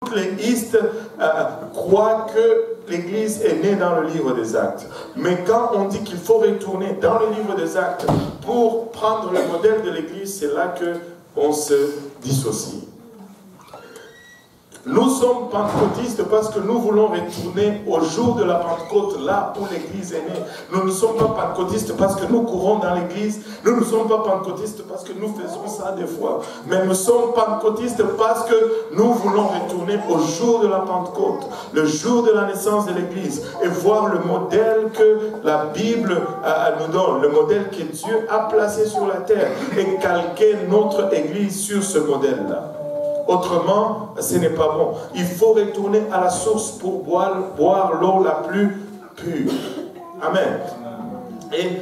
toutes les istes croient que l'Église est née dans le livre des Actes. Mais quand on dit qu'il faut retourner dans le livre des Actes pour prendre le modèle de l'Église, c'est là qu'on se dissocie. Nous sommes pentecôtistes parce que nous voulons retourner au jour de la Pentecôte, là où l'Église est née. Nous ne sommes pas pentecôtistes parce que nous courons dans l'Église. Nous ne sommes pas pentecôtistes parce que nous faisons ça des fois. Mais nous sommes pentecôtistes parce que nous voulons retourner au jour de la Pentecôte, le jour de la naissance de l'Église, et voir le modèle que la Bible nous donne, le modèle que Dieu a placé sur la terre, et calquer notre Église sur ce modèle-là. Autrement, ce n'est pas bon. Il faut retourner à la source pour boire l'eau la plus pure. Amen. Et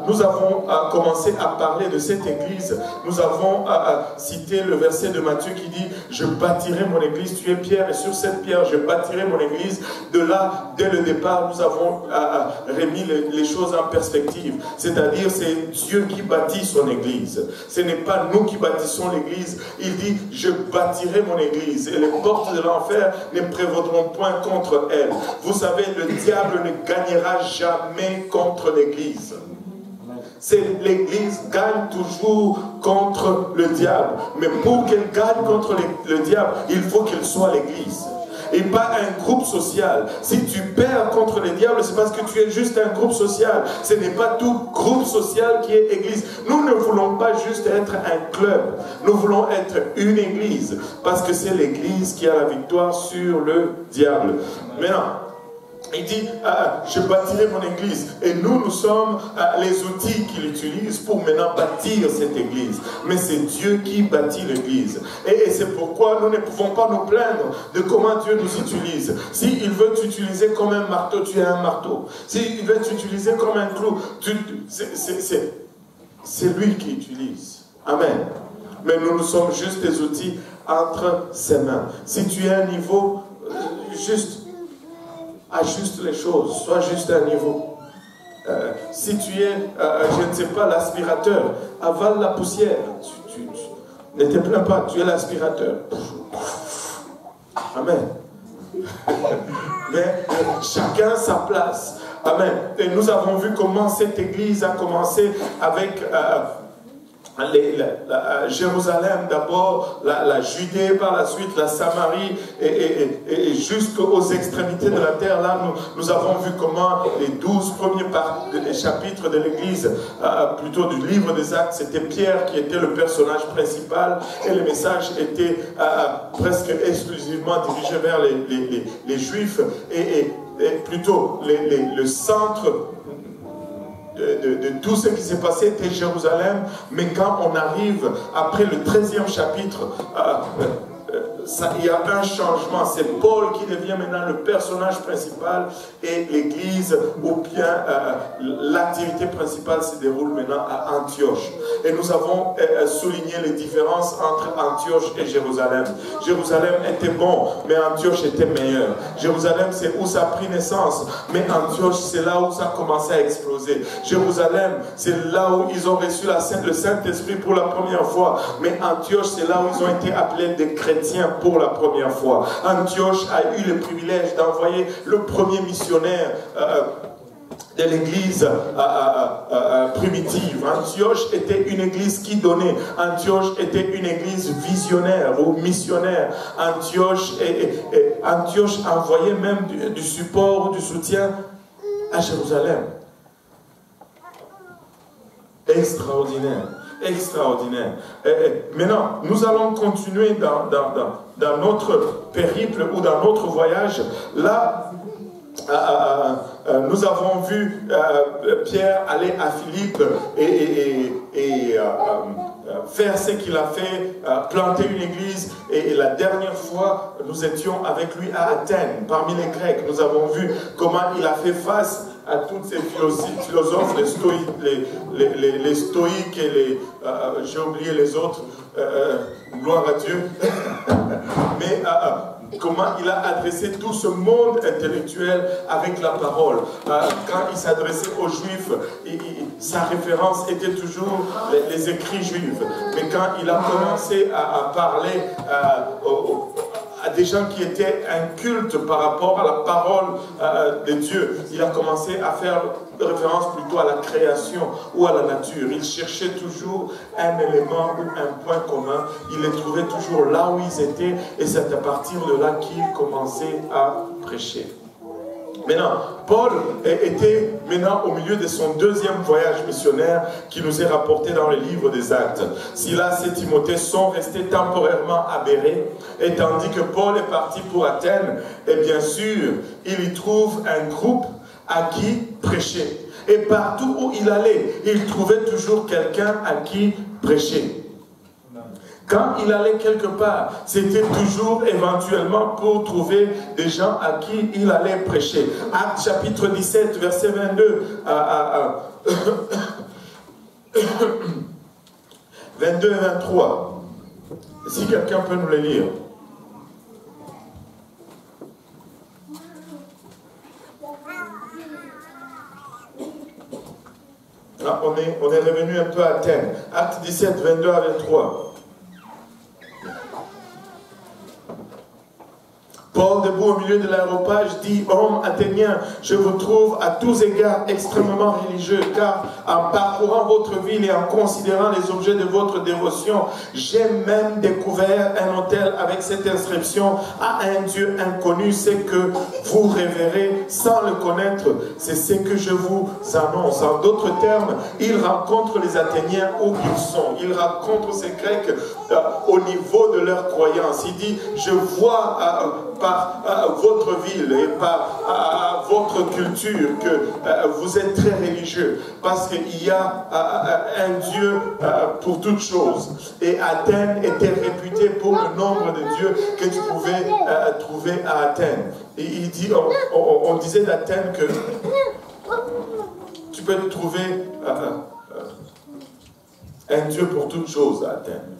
nous avons commencé à parler de cette église. Nous avons cité le verset de Matthieu qui dit « Je bâtirai mon église, tu es pierre, et sur cette pierre, je bâtirai mon église. » De là, dès le départ, nous avons remis les choses en perspective. C'est-à-dire, c'est Dieu qui bâtit son église. Ce n'est pas nous qui bâtissons l'église. Il dit « Je bâtirai mon église, et les portes de l'enfer ne prévaudront point contre elle. » Vous savez, le diable ne gagnera jamais contre l'église. L'Église gagne toujours contre le diable. Mais pour qu'elle gagne contre le diable, il faut qu'elle soit l'Église. Et pas un groupe social. Si tu perds contre le diable, c'est parce que tu es juste un groupe social. Ce n'est pas tout groupe social qui est Église. Nous ne voulons pas juste être un club. Nous voulons être une Église. Parce que c'est l'Église qui a la victoire sur le diable. Maintenant, il dit, je bâtirai mon église. Et nous sommes les outils qu'il utilise pour maintenant bâtir cette église. Mais c'est Dieu qui bâtit l'église. Et c'est pourquoi nous ne pouvons pas nous plaindre de comment Dieu nous utilise. S'il veut t'utiliser comme un marteau, tu es un marteau. S'il veut t'utiliser comme un clou, c'est lui qui utilise. Amen. Mais nous sommes juste des outils entre ses mains. Si tu es à un niveau, juste ajuste les choses, sois juste à un niveau. Si tu es, je ne sais pas, l'aspirateur, avale la poussière. Ne te plains pas, tu es l'aspirateur. Amen. Mais chacun sa place. Amen. Et nous avons vu comment cette église a commencé avec Jérusalem d'abord, la Judée par la suite, la Samarie et jusqu'aux extrémités de la terre. Là, nous avons vu comment les 12 premiers chapitres de l'église, plutôt du livre des Actes, c'était Pierre qui était le personnage principal et le message était presque exclusivement dirigé vers les Juifs et plutôt le centre de tout ce qui s'est passé était Jérusalem. Mais quand on arrive après le 13e chapitre, il y a un changement. C'est Paul qui devient maintenant le personnage principal et l'église, ou bien l'activité principale se déroule maintenant à Antioche. Et nous avons souligné les différences entre Antioche et Jérusalem. Jérusalem était bon, mais Antioche était meilleur. Jérusalem, c'est où ça a pris naissance, mais Antioche, c'est là où ça a commencé à exploser. Jérusalem, c'est là où ils ont reçu le Saint-Esprit pour la première fois, mais Antioche, c'est là où ils ont été appelés des chrétiens pour la première fois. Antioche a eu le privilège d'envoyer le premier missionnaire de l'église primitive. Antioche était une église qui donnait. Antioche était une église visionnaire ou missionnaire. Antioche envoyait même du support ou du soutien à Jérusalem. Extraordinaire. Extraordinaire. Maintenant, nous allons continuer dans notre périple ou dans notre voyage. Là, nous avons vu Pierre aller à Philippe et faire ce qu'il a fait, planter une église. Et la dernière fois, nous étions avec lui à Athènes, parmi les Grecs. Nous avons vu comment il a fait face à toutes ces philosophes, les stoïques et les... j'ai oublié les autres, gloire à Dieu. Mais comment il a adressé tout ce monde intellectuel avec la parole. Quand il s'adressait aux Juifs, sa référence était toujours les écrits juifs. Mais quand il a commencé à parler des gens qui étaient incultes par rapport à la parole de Dieu. Il a commencé à faire référence plutôt à la création ou à la nature. Il cherchait toujours un élément ou un point commun. Il les trouvait toujours là où ils étaient et c'est à partir de là qu'il commençait à prêcher. Maintenant, Paul était maintenant au milieu de son deuxième voyage missionnaire qui nous est rapporté dans le livre des Actes. Silas et Timothée sont restés temporairement à Bérée, et tandis que Paul est parti pour Athènes, et bien sûr, il y trouve un groupe à qui prêcher. Et partout où il allait, il trouvait toujours quelqu'un à qui prêcher. Quand il allait quelque part, c'était toujours éventuellement pour trouver des gens à qui il allait prêcher. Actes chapitre 17, verset 22 22 et 23. Si quelqu'un peut nous les lire. Là, on est revenu un peu à Athènes. Actes 17, 22 à 23. Paul, debout au milieu de l'aréopage, dit: Hommes athéniens, je vous trouve à tous égards extrêmement religieux, car en parcourant votre ville et en considérant les objets de votre dévotion, j'ai même découvert un autel avec cette inscription: à un Dieu inconnu, c'est que vous révérez sans le connaître. C'est ce que je vous annonce. En d'autres termes, il rencontre les Athéniens où ils sont. Il rencontre ces Grecs au niveau de leur croyance. Il dit: je vois par votre ville et par votre culture que vous êtes très religieux, parce qu'il y a un Dieu pour toutes choses. Et Athènes était réputée pour le nombre de dieux que tu pouvais trouver à Athènes. Et il dit, on disait d'Athènes que tu peux trouver un Dieu pour toutes choses à Athènes.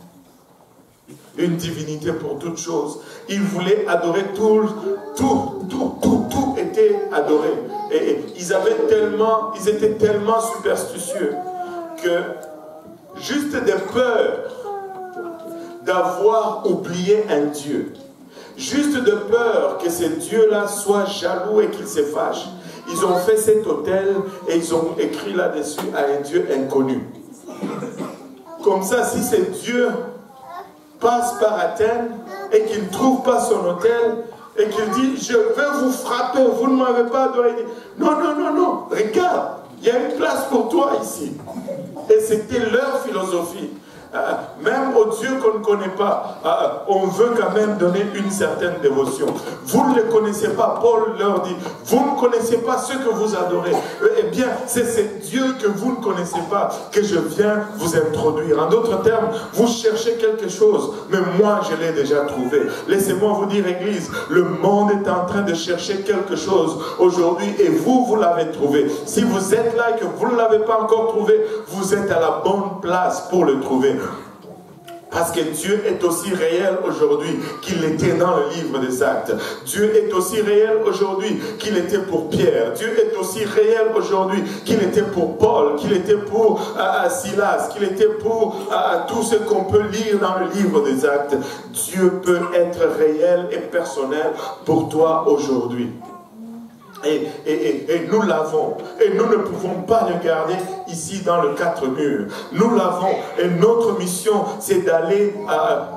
Une divinité pour toutes choses. Ils voulaient adorer tout était adoré. Et ils étaient tellement superstitieux que juste de peur d'avoir oublié un Dieu, juste de peur que ce Dieu-là soit jaloux et qu'il se fâche, ils ont fait cet autel et ils ont écrit là-dessus: à un Dieu inconnu. Comme ça, si ce Dieu passe par Athènes et qu'il ne trouve pas son autel et qu'il dit: je vais vous frapper, vous ne m'avez pas adoré. Non, non, non, non, regarde, il y a une place pour toi ici. Et c'était leur philosophie. Même au Dieu qu'on ne connaît pas, on veut quand même donner une certaine dévotion. Vous ne le connaissez pas, Paul leur dit: vous ne connaissez pas ce que vous adorez. Eh bien, c'est ce Dieu que vous ne connaissez pas que je viens vous introduire. En d'autres termes, vous cherchez quelque chose, mais moi je l'ai déjà trouvé. Laissez-moi vous dire, Église, le monde est en train de chercher quelque chose aujourd'hui et vous l'avez trouvé. Si vous êtes là et que vous ne l'avez pas encore trouvé, vous êtes à la bonne place pour le trouver. Parce que Dieu est aussi réel aujourd'hui qu'il était dans le livre des Actes. Dieu est aussi réel aujourd'hui qu'il était pour Pierre. Dieu est aussi réel aujourd'hui qu'il était pour Paul, qu'il était pour Silas, qu'il était pour tout ce qu'on peut lire dans le livre des Actes. Dieu peut être réel et personnel pour toi aujourd'hui. Et nous l'avons. Et nous ne pouvons pas le garder ici dans le quatre murs. Nous l'avons. Et notre mission, c'est d'aller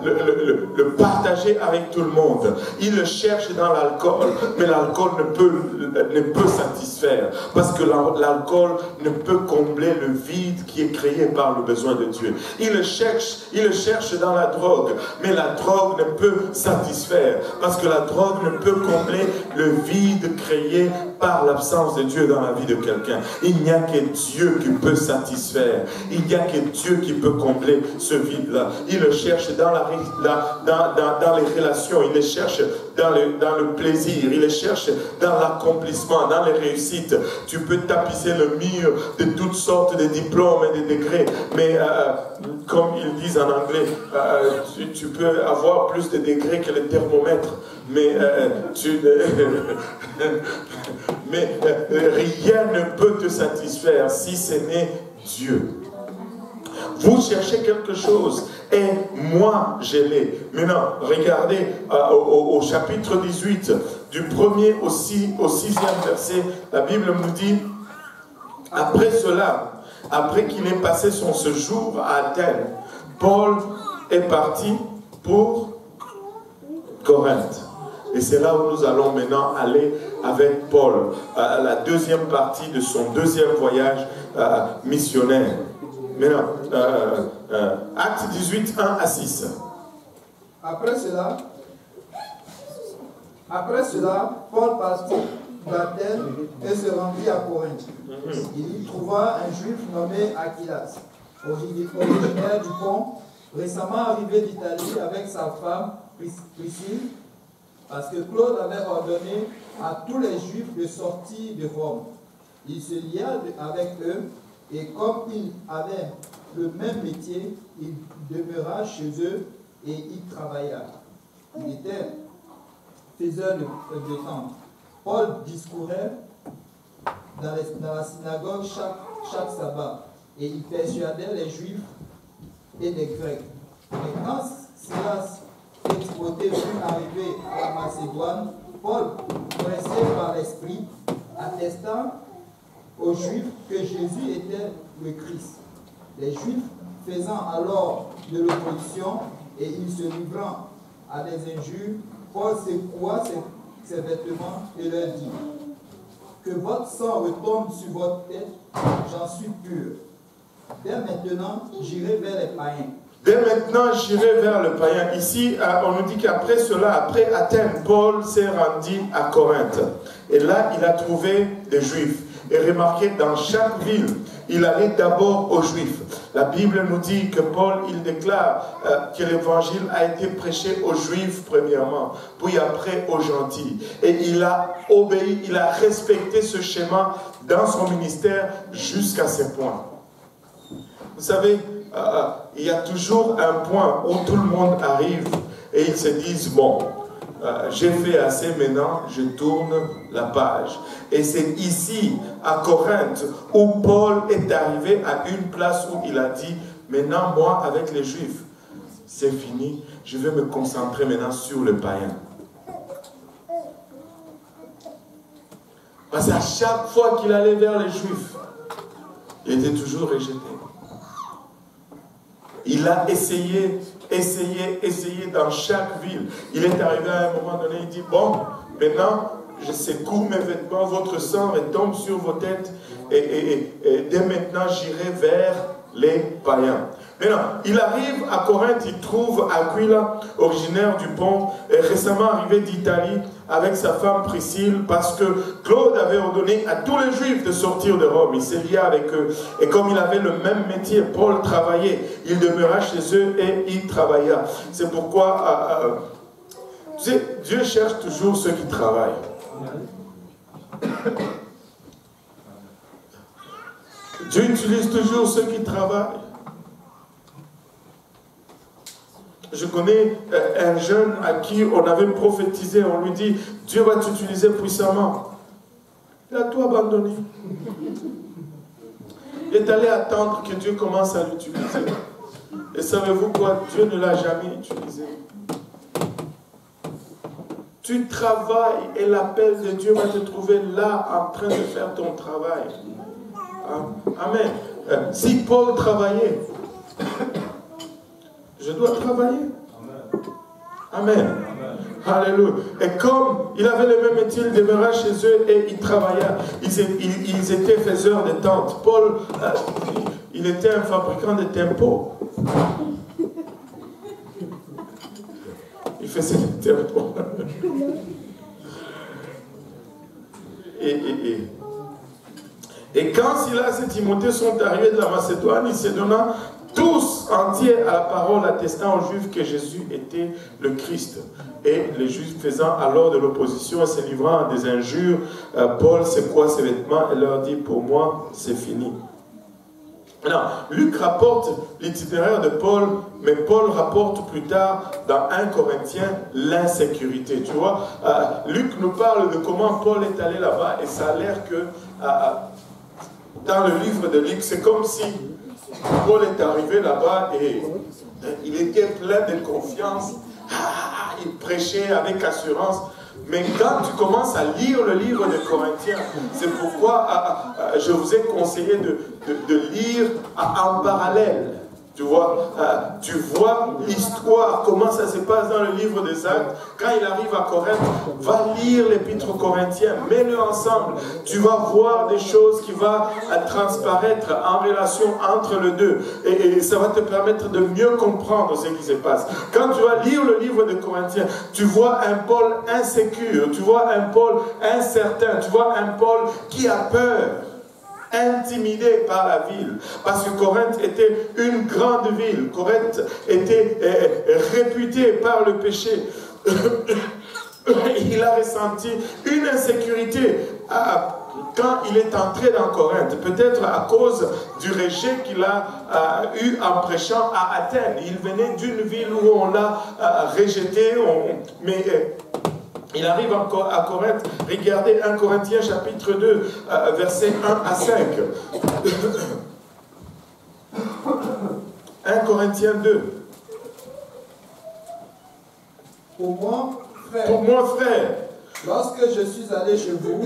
le partager avec tout le monde. Il le cherche dans l'alcool, mais l'alcool ne peut satisfaire. Parce que l'alcool ne peut combler le vide qui est créé par le besoin de Dieu. Il le cherche dans la drogue, mais la drogue ne peut satisfaire. Parce que la drogue ne peut combler le vide créé par l'absence de Dieu dans la vie de quelqu'un. Il n'y a que Dieu qui peut satisfaire. Il n'y a que Dieu qui peut combler ce vide-là. Il le cherche dans les relations, il le cherche dans le plaisir, il le cherche dans l'accomplissement, dans les réussites. Tu peux tapisser le mur de toutes sortes de diplômes et de degrés, mais comme ils disent en anglais, tu peux avoir plus de degrés que le thermomètre, mais rien ne peut te satisfaire si ce n'est Dieu. Vous cherchez quelque chose et moi je l'ai. Maintenant, regardez au chapitre 18, du 1er au 6e verset, la Bible nous dit, après cela, après qu'il ait passé son séjour à Athènes, Paul est parti pour Corinthe. Et c'est là où nous allons maintenant aller avec Paul, à la deuxième partie de son deuxième voyage missionnaire. Maintenant, Acte 18, 1 à 6. Après cela, Paul partit d'Athènes et se rendit à Corinthe. Il y trouva un juif nommé Aquilas, originaire du Pont, récemment arrivé d'Italie avec sa femme Priscille, parce que Claude avait ordonné à tous les Juifs de sortir de Rome. Il se lia avec eux et comme ils avaient le même métier, il demeura chez eux et y travailla. Il était faiseur de tentes. Paul discourait dans la synagogue chaque sabbat et il persuadait les Juifs et les Grecs. Mais quand Silas et Timothée furent arrivés à la Macédoine, Paul, pressé par l'Esprit, attesta aux Juifs que Jésus était le Christ. Les Juifs faisant alors de l'opposition et ils se livrant à des injures, Paul secoua ses vêtements et leur dit: que votre sang retombe sur votre tête, j'en suis pur. Dès maintenant, j'irai vers les païens. Dès maintenant, j'irai vers le païen. Ici, on nous dit qu'après cela, après Athènes, Paul s'est rendu à Corinthe. Et là, il a trouvé des Juifs. Et remarquez, dans chaque ville, il allait d'abord aux Juifs. La Bible nous dit que Paul, il déclare que l'évangile a été prêché aux Juifs premièrement, puis après aux gentils. Et il a obéi, il a respecté ce schéma dans son ministère jusqu'à ce point. Vous savez, il y a toujours un point où tout le monde arrive et ils se disent, bon, j'ai fait assez maintenant, je tourne la page. Et c'est ici, à Corinthe, où Paul est arrivé à une place où il a dit, maintenant moi avec les Juifs, c'est fini, je vais me concentrer maintenant sur le païen. Parce qu'à chaque fois qu'il allait vers les Juifs, il était toujours rejeté. Il a essayé dans chaque ville. Il est arrivé à un moment donné, il dit, bon, maintenant, je secoue mes vêtements, votre sang retombe sur vos têtes, et dès maintenant, j'irai vers les païens. Maintenant, il arrive à Corinthe, il trouve Aquila, originaire du Pont, récemment arrivé d'Italie, avec sa femme Priscille, parce que Claude avait ordonné à tous les Juifs de sortir de Rome. Il s'est lié avec eux. Et comme il avait le même métier, Paul travaillait. Il demeura chez eux et il travailla. C'est pourquoi, tu sais, Dieu cherche toujours ceux qui travaillent. Dieu utilise toujours ceux qui travaillent. Je connais un jeune à qui on avait prophétisé, on lui dit, Dieu va t'utiliser puissamment. Il a tout abandonné. Il est allé attendre que Dieu commence à l'utiliser. Et savez-vous quoi? Dieu ne l'a jamais utilisé. Tu travailles et l'appel de Dieu va te trouver là en train de faire ton travail. Amen. Si Paul travaillait, je dois travailler. Amen. Alléluia. Et comme il avait le même métier, il demeura chez eux et il travailla. Ils étaient faiseurs de tentes. Paul, il était un fabricant de tempos. Il faisait des tempos. Et quand Silas et Timothée sont arrivés de la Macédoine, il se donna tous entiers à la parole, attestant aux Juifs que Jésus était le Christ. Et les Juifs faisant alors de l'opposition et se livrant à des injures, Paul secoua ses vêtements et leur dit, pour moi, c'est fini. Alors, Luc rapporte l'itinéraire de Paul, mais Paul rapporte plus tard dans 1 Corinthiens l'insécurité. Tu vois, Luc nous parle de comment Paul est allé là-bas et ça a l'air que dans le livre de Luc, c'est comme si Paul est arrivé là-bas et il était plein de confiance. Il prêchait avec assurance. Mais quand tu commences à lire le livre des Corinthiens, c'est pourquoi je vous ai conseillé de lire en parallèle. Tu vois l'histoire, comment ça se passe dans le livre des Actes. Quand il arrive à Corinthe, va lire l'épître aux Corinthiens, mets-le ensemble. Tu vas voir des choses qui vont transparaître en relation entre les deux. Et ça va te permettre de mieux comprendre ce qui se passe. Quand tu vas lire le livre des Corinthiens, tu vois un Paul insécure, tu vois un Paul incertain, tu vois un Paul qui a peur, intimidé par la ville, parce que Corinthe était une grande ville. Corinthe était réputée par le péché. Il a ressenti une insécurité quand il est entré dans Corinthe, peut-être à cause du rejet qu'il a eu en prêchant à Athènes. Il venait d'une ville où on l'a rejeté, mais il arrive encore à Corinthe. Regardez 1 Corinthiens chapitre 2, versets 1 à 5. 1 Corinthiens 2. Pour moi, frère, lorsque je suis allé chez vous,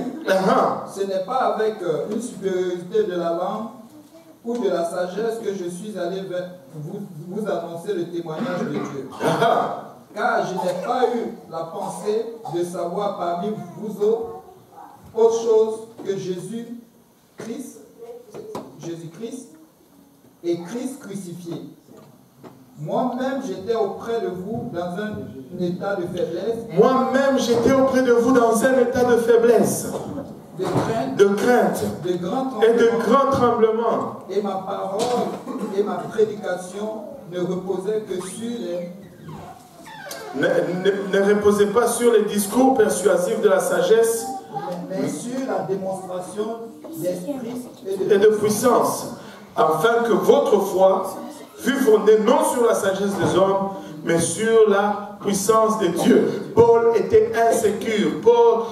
ce n'est pas avec une supériorité de la langue ou de la sagesse que je suis allé vous annoncer le témoignage de Dieu. Car je n'ai pas eu la pensée de savoir parmi vous autre chose que Jésus-Christ et Christ crucifié. Moi-même, j'étais auprès de vous dans un état de faiblesse. Moi-même, j'étais auprès de vous dans un état de faiblesse, de crainte et de grands tremblements. Et ma parole et ma prédication ne reposaient que sur les... Ne reposez pas sur les discours persuasifs de la sagesse, mais sur la démonstration d'esprit et de puissance, afin que votre foi fût fondée non sur la sagesse des hommes, mais sur la puissance de Dieu. Paul était insécure, Paul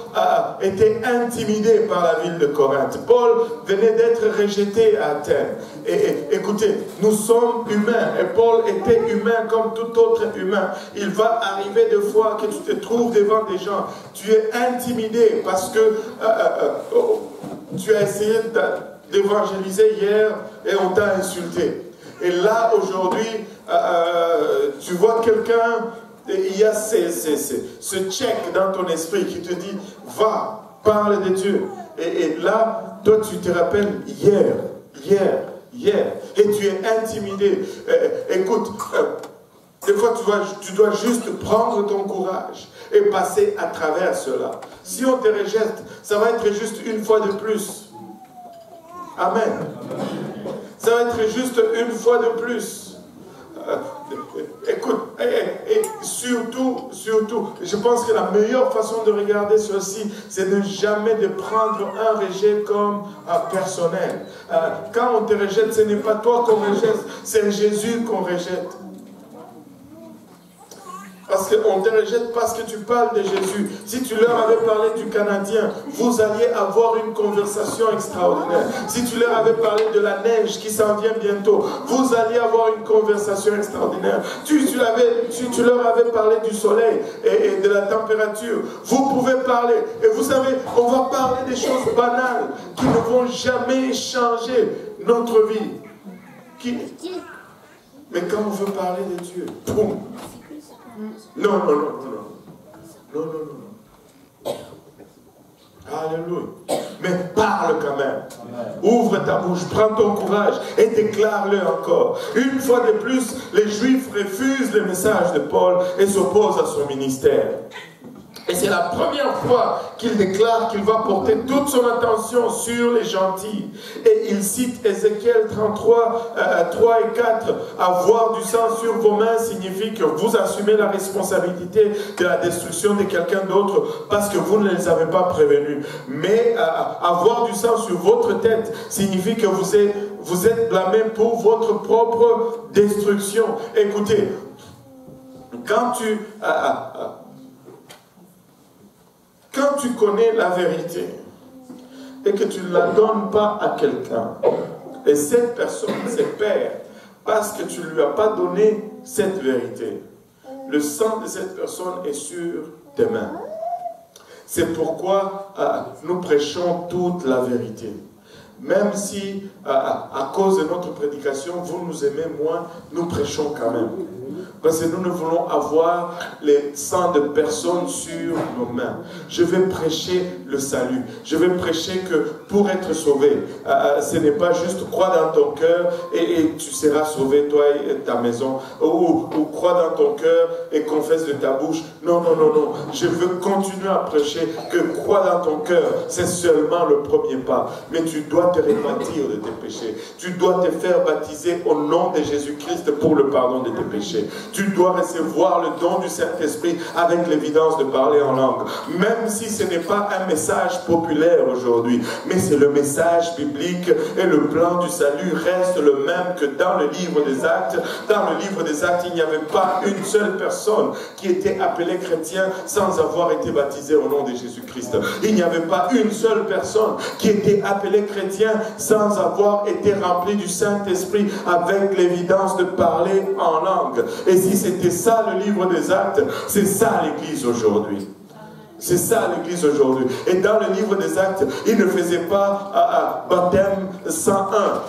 était intimidé par la ville de Corinthe. Paul venait d'être rejeté à Athènes. Et écoutez, nous sommes humains, et Paul était humain comme tout autre humain. Il va arriver des fois que tu te trouves devant des gens, tu es intimidé parce que tu as essayé d'évangéliser hier et on t'a insulté. Et là, aujourd'hui, tu vois quelqu'un, il y a ce check dans ton esprit qui te dit, va, parle de Dieu. Et là, toi, tu te rappelles hier, et tu es intimidé. Écoute, des fois, tu dois juste prendre ton courage et passer à travers cela. Si on te rejette, ça va être juste une fois de plus. Amen. Ça va être juste une fois de plus. Écoute, et surtout, je pense que la meilleure façon de regarder ceci, c'est de jamais de prendre un rejet comme personnel. Quand on te rejette, ce n'est pas toi qu'on rejette, c'est Jésus qu'on rejette. Parce qu'on te rejette parce que tu parles de Jésus. Si tu leur avais parlé du Canadien, vous alliez avoir une conversation extraordinaire. Si tu leur avais parlé de la neige qui s'en vient bientôt, vous alliez avoir une conversation extraordinaire. Si tu leur avais parlé du soleil et de la température, vous pouvez parler. Et vous savez, on va parler des choses banales qui ne vont jamais changer notre vie. Mais quand on veut parler de Dieu, boum. Non. Alléluia. Mais parle quand même. Amen. Ouvre ta bouche, prends ton courage et déclare-le encore. Une fois de plus, les Juifs refusent le message de Paul et s'opposent à son ministère. Et c'est la première fois qu'il déclare qu'il va porter toute son attention sur les gentils. Et il cite Ézéchiel 33, 3 et 4. Avoir du sang sur vos mains signifie que vous assumez la responsabilité de la destruction de quelqu'un d'autre parce que vous ne les avez pas prévenus. Mais avoir du sang sur votre tête signifie que vous êtes blâmé pour votre propre destruction. Écoutez, quand tu connais la vérité et que tu ne la donnes pas à quelqu'un, Et cette personne se perd parce que tu ne lui as pas donné cette vérité. Le sang de cette personne est sur tes mains. C'est pourquoi nous prêchons toute la vérité. Même si, à cause de notre prédication, vous nous aimez moins, nous prêchons quand même. Parce que nous ne voulons avoir les sangs de personnes sur nos mains. Je vais prêcher le salut. Je vais prêcher que pour être sauvé, ce n'est pas juste crois dans ton cœur et tu seras sauvé, toi et ta maison. Ou crois dans ton cœur et confesse de ta bouche. Non, non, non, non. Je veux continuer à prêcher que crois dans ton cœur, c'est seulement le premier pas. Mais tu dois te repentir de tes péchés. Tu dois te faire baptiser au nom de Jésus-Christ pour le pardon de tes péchés. Tu dois recevoir le don du Saint-Esprit avec l'évidence de parler en langue. Même si ce n'est pas un message populaire aujourd'hui, mais c'est le message biblique et le plan du salut reste le même que dans le livre des Actes. Dans le livre des Actes, il n'y avait pas une seule personne qui était appelée chrétien sans avoir été baptisée au nom de Jésus-Christ. Il n'y avait pas une seule personne qui était appelée chrétien sans avoir été remplie du Saint-Esprit avec l'évidence de parler en langue. Et si c'était ça le livre des Actes, c'est ça l'Église aujourd'hui. C'est ça l'Église aujourd'hui. Et dans le livre des Actes, il ne faisait pas baptême 101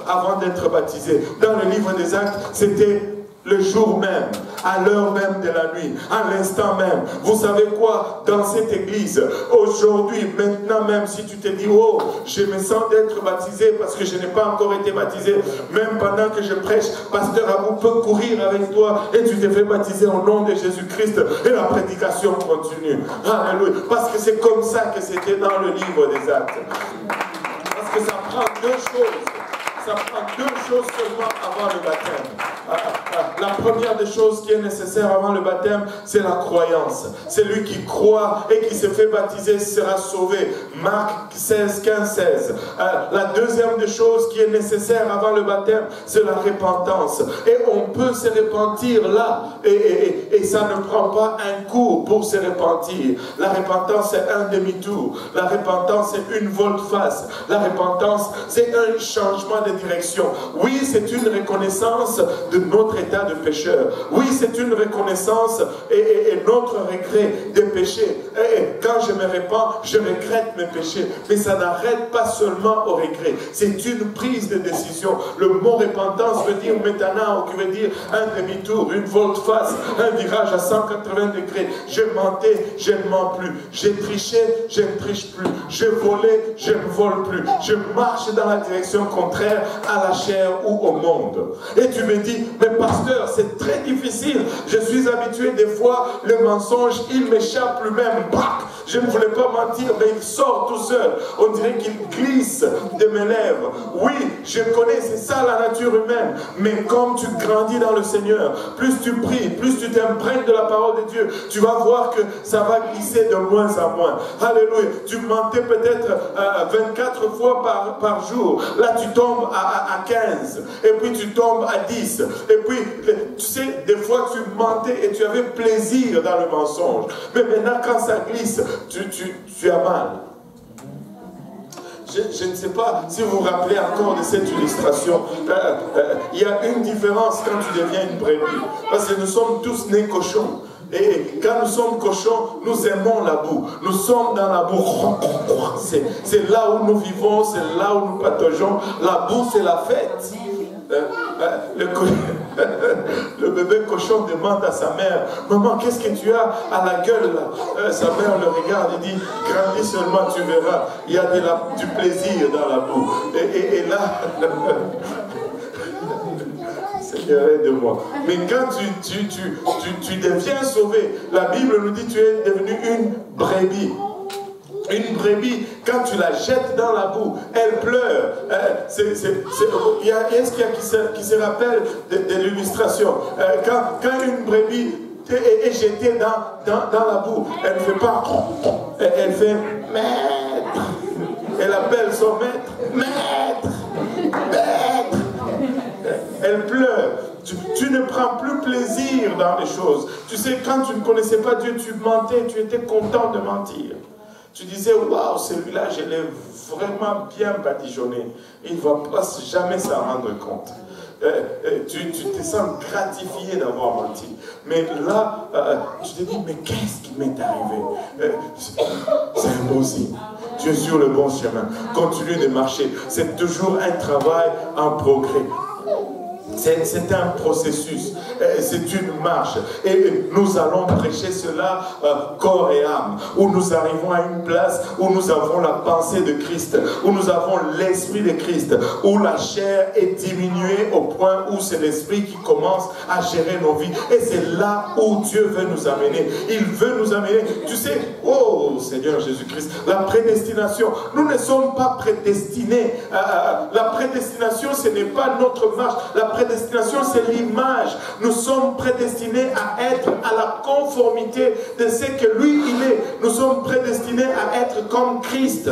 avant d'être baptisé. Dans le livre des Actes, c'était le jour même, à l'heure même de la nuit, à l'instant même. Vous savez quoi? Dans cette église, aujourd'hui, maintenant même, si tu te dis, oh, je me sens d'être baptisé parce que je n'ai pas encore été baptisé, même pendant que je prêche, Pasteur Abou peut courir avec toi et tu te fais baptiser au nom de Jésus-Christ et la prédication continue. Alléluia. Parce que c'est comme ça que c'était dans le livre des Actes. Parce que ça prend deux choses. Ça prend deux choses seulement avant le baptême. La première des choses qui est nécessaire avant le baptême, c'est la croyance. Celui qui croit et qui se fait baptiser sera sauvé. Marc 16, 15, 16. La deuxième des choses qui est nécessaire avant le baptême, c'est la repentance. Et on peut se repentir là. Et ça ne prend pas un cours pour se repentir. La repentance, c'est un demi-tour. La repentance, c'est une volte-face. La repentance, c'est un changement de direction. Oui, c'est une reconnaissance de notre état de pécheur. Oui, c'est une reconnaissance et notre regret des péchés. Et quand je me répands, je regrette mes péchés. Mais ça n'arrête pas seulement au regret. C'est une prise de décision. Le mot repentance veut dire maintenant, qui veut dire un demi-tour, une volte-face, un virage à 180 degrés. Je mentais, je ne mens plus. J'ai triché, je ne triche plus. Je volais, je ne vole plus. Je marche dans la direction contraire à la chair ou au monde. Et tu me dis, mais pasteur, c'est très difficile. Je suis habitué des fois, le mensonge, il m'échappe lui-même. Je ne voulais pas mentir, mais il sort tout seul. On dirait qu'il glisse de mes lèvres. Oui, je connais, c'est ça la nature humaine. Mais comme tu grandis dans le Seigneur, plus tu pries, plus tu t'imprègnes de la parole de Dieu, tu vas voir que ça va glisser de moins en moins. Alléluia. Tu mentais peut-être 24 fois par jour. Là, tu tombes à 15. Et puis tu tombes à 10. Et puis, tu sais, des fois tu mentais et tu avais plaisir dans le mensonge. Mais maintenant, quand ça glisse, tu as mal. Je ne sais pas si vous vous rappelez encore de cette illustration. Il y a une différence quand tu deviens une brebis. Parce que nous sommes tous nés cochons. Et quand nous sommes cochons, nous aimons la boue. Nous sommes dans la boue. C'est là où nous vivons, c'est là où nous pataugeons. La boue, c'est la fête. Le bébé cochon demande à sa mère, maman, qu'est-ce que tu as à la gueule là? Sa mère le regarde et dit, grandis seulement, tu verras, il y a du plaisir dans la boue. Et là, Seigneur, aide-moi. Mais quand tu deviens sauvé, la Bible nous dit, tu es devenu une brebis. Une brebis, quand tu la jettes dans la boue, elle pleure. Est-ce qu'il y a qui se rappelle de l'illustration? Quand une brebis est jetée dans la boue, elle ne fait pas. Elle fait maître. Elle appelle son maître. Maître. Maître. Elle pleure. Tu ne prends plus plaisir dans les choses. Tu sais, quand tu ne connaissais pas Dieu, tu mentais, tu étais content de mentir. tu disais, waouh, celui-là, je l'ai vraiment bien badigeonné. Il ne va pas jamais s'en rendre compte. Tu te sens gratifié d'avoir menti. Mais là, tu te dis, mais qu'est-ce qui m'est arrivé? C'est impossible. Tu es sur le bon chemin. Continue de marcher. C'est toujours un travail en progrès. C'est un processus, c'est une marche. Et nous allons prêcher cela corps et âme, où nous arrivons à une place où nous avons la pensée de Christ, où nous avons l'esprit de Christ, où la chair est diminuée au point où c'est l'esprit qui commence à gérer nos vies. Et c'est là où Dieu veut nous amener. Il veut nous amener, tu sais, oh Seigneur Jésus-Christ, la prédestination. Nous ne sommes pas prédestinés. La prédestination, ce n'est pas notre marche. La prédestination, c'est l'image. Nous sommes prédestinés à être à la conformité de ce que lui, il est. Nous sommes prédestinés à être comme Christ.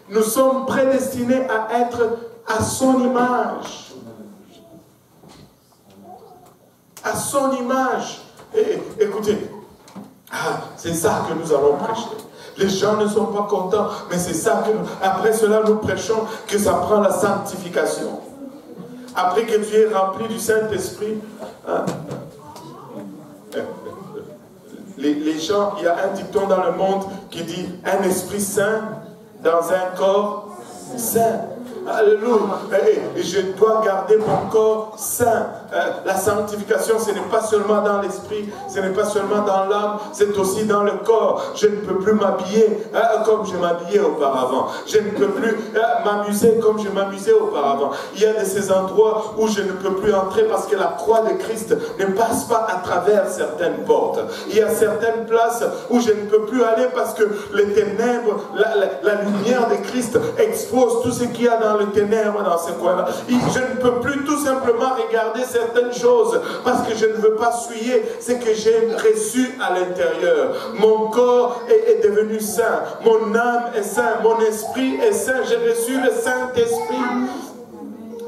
Nous sommes prédestinés à être à son image. À son image. Et, écoutez, c'est ça que nous allons prêcher. Les gens ne sont pas contents, mais c'est ça que nous... Après cela, nous prêchons que ça prend la sanctification. Après que tu es rempli du Saint-Esprit, les gens, il y a un dicton dans le monde qui dit un esprit saint dans un corps saint. Alléluia. Et je dois garder mon corps saint. La sanctification, ce n'est pas seulement dans l'esprit, ce n'est pas seulement dans l'âme, c'est aussi dans le corps. Je ne peux plus m'habiller comme je m'habillais auparavant. Je ne peux plus m'amuser comme je m'amusais auparavant. Il y a de ces endroits où je ne peux plus entrer parce que la croix de Christ ne passe pas à travers certaines portes. Il y a certaines places où je ne peux plus aller parce que les ténèbres, la lumière de Christ expose tout ce qu'il y a dans le ténèbre dans ces coins-là. Je ne peux plus tout simplement regarder certaines choses parce que je ne veux pas souiller ce que j'ai reçu à l'intérieur. Mon corps est devenu saint, mon âme est saint, mon esprit est saint. J'ai reçu le Saint-Esprit.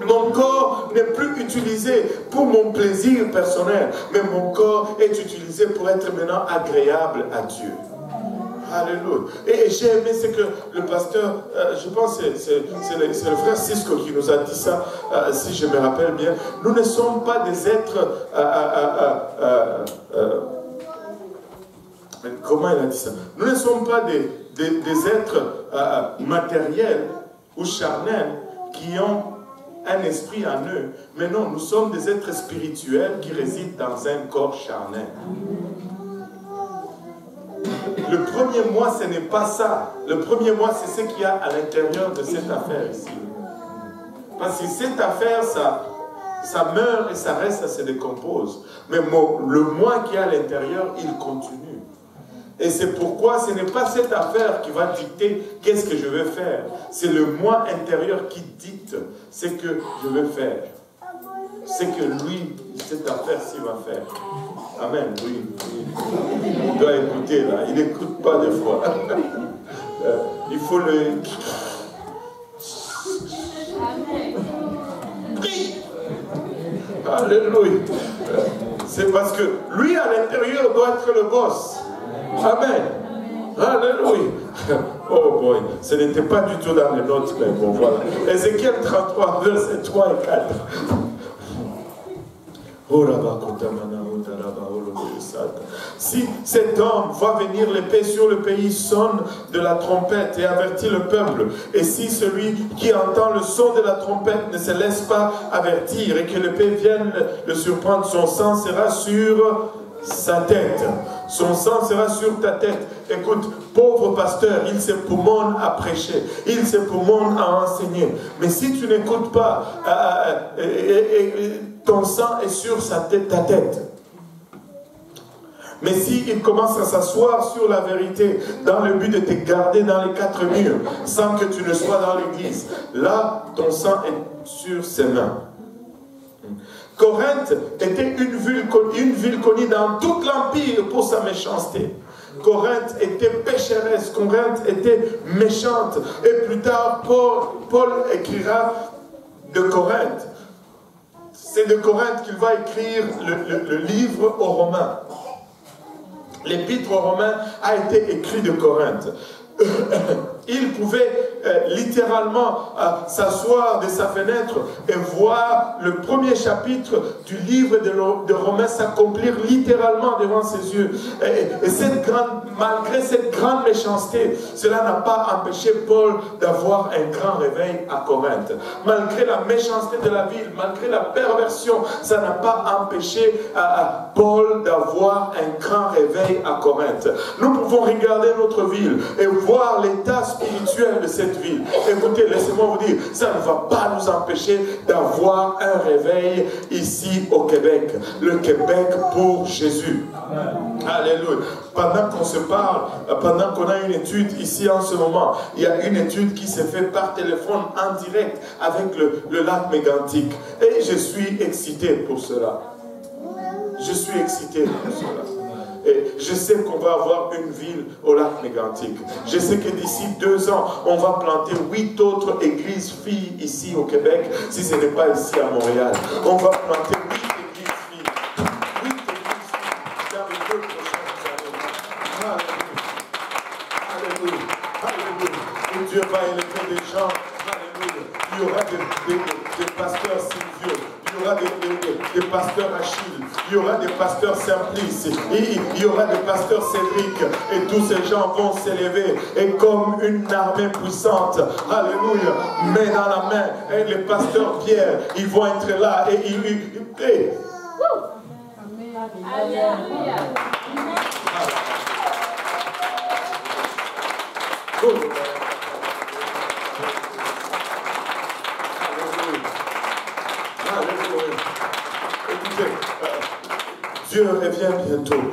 Mon corps n'est plus utilisé pour mon plaisir personnel, mais mon corps est utilisé pour être maintenant agréable à Dieu. Alléluia. Et j'ai aimé ce que le pasteur, je pense que c'est le frère Cisco qui nous a dit ça, si je me rappelle bien. Nous ne sommes pas des êtres... comment il a dit ça? Nous ne sommes pas des êtres matériels ou charnels qui ont un esprit en eux. Mais non, nous sommes des êtres spirituels qui résident dans un corps charnel. Le premier mois, ce n'est pas ça. Le premier mois, c'est ce qu'il y a à l'intérieur de cette affaire ici. Parce que cette affaire, ça meurt et ça reste, ça se décompose. Mais le moi qui est à l'intérieur, il continue. Et c'est pourquoi ce n'est pas cette affaire qui va dicter qu'est-ce que je vais faire. C'est le moi intérieur qui dicte ce que je vais faire. C'est que lui, cette affaire-ci va faire. Amen, oui. Il doit écouter là. Il n'écoute pas des fois. Il faut le... Alléluia. C'est parce que lui, à l'intérieur, doit être le boss. Amen. Alléluia. Oh boy, ce n'était pas du tout dans les notes, mais bon, voilà. Ézéchiel 33, versets 3 et 4. Si cet homme voit venir l'épée sur le pays, sonne de la trompette et avertit le peuple, et si celui qui entend le son de la trompette ne se laisse pas avertir et que l'épée vienne le surprendre, son sang sera sur sa tête. Son sang sera sur ta tête. Écoute, pauvre pasteur, il s'époumonne à prêcher, il s'époumonne à enseigner. Mais si tu n'écoutes pas, ton sang est sur ta tête. Mais s'il commence à s'asseoir sur la vérité, dans le but de te garder dans les quatre murs, sans que tu ne sois dans l'église, là, ton sang est sur ses mains. Corinthe était une ville connue dans tout l'Empire pour sa méchanceté. Corinthe était pécheresse, Corinthe était méchante. Et plus tard, Paul écrira de Corinthe. C'est de Corinthe qu'il va écrire le livre aux Romains. l'épître aux Romains a été écrit de Corinthe. Il pouvait littéralement s'asseoir de sa fenêtre et voir le premier chapitre du livre de Romains s'accomplir littéralement devant ses yeux. Et malgré cette grande méchanceté, cela n'a pas empêché Paul d'avoir un grand réveil à Corinthe. Malgré la méchanceté de la ville, malgré la perversion, ça n'a pas empêché Paul d'avoir un grand réveil à Corinthe. Nous pouvons regarder notre ville et voir l'état spirituel de cette ville. Écoutez, laissez-moi vous dire, ça ne va pas nous empêcher d'avoir un réveil ici au Québec. Le Québec pour Jésus. Amen. Alléluia. Pendant qu'on se parle, pendant qu'on a une étude ici en ce moment, il y a une étude qui s'est faite par téléphone en direct avec le lac Mégantic. Et je suis excité pour cela. Je suis excité pour cela. Et je sais qu'on va avoir une ville au lac Mégantic. Je sais que d'ici 2 ans, on va planter 8 autres églises filles ici au Québec, si ce n'est pas ici à Montréal. On va planter 8 églises filles. 8 églises filles dans les 2 prochaines années. Alléluia. Alléluia. Et Dieu va élever des gens. Alléluia. Il y aura des pasteurs Sylvieux. Il y aura des pasteurs Achille, il y aura des pasteurs Simplice, il y aura des pasteurs Cédric, et tous ces gens vont s'élever, et comme une armée puissante, alléluia, main dans la main, et les pasteurs Pierre, ils vont être là, et alléluia. Dieu revient bientôt.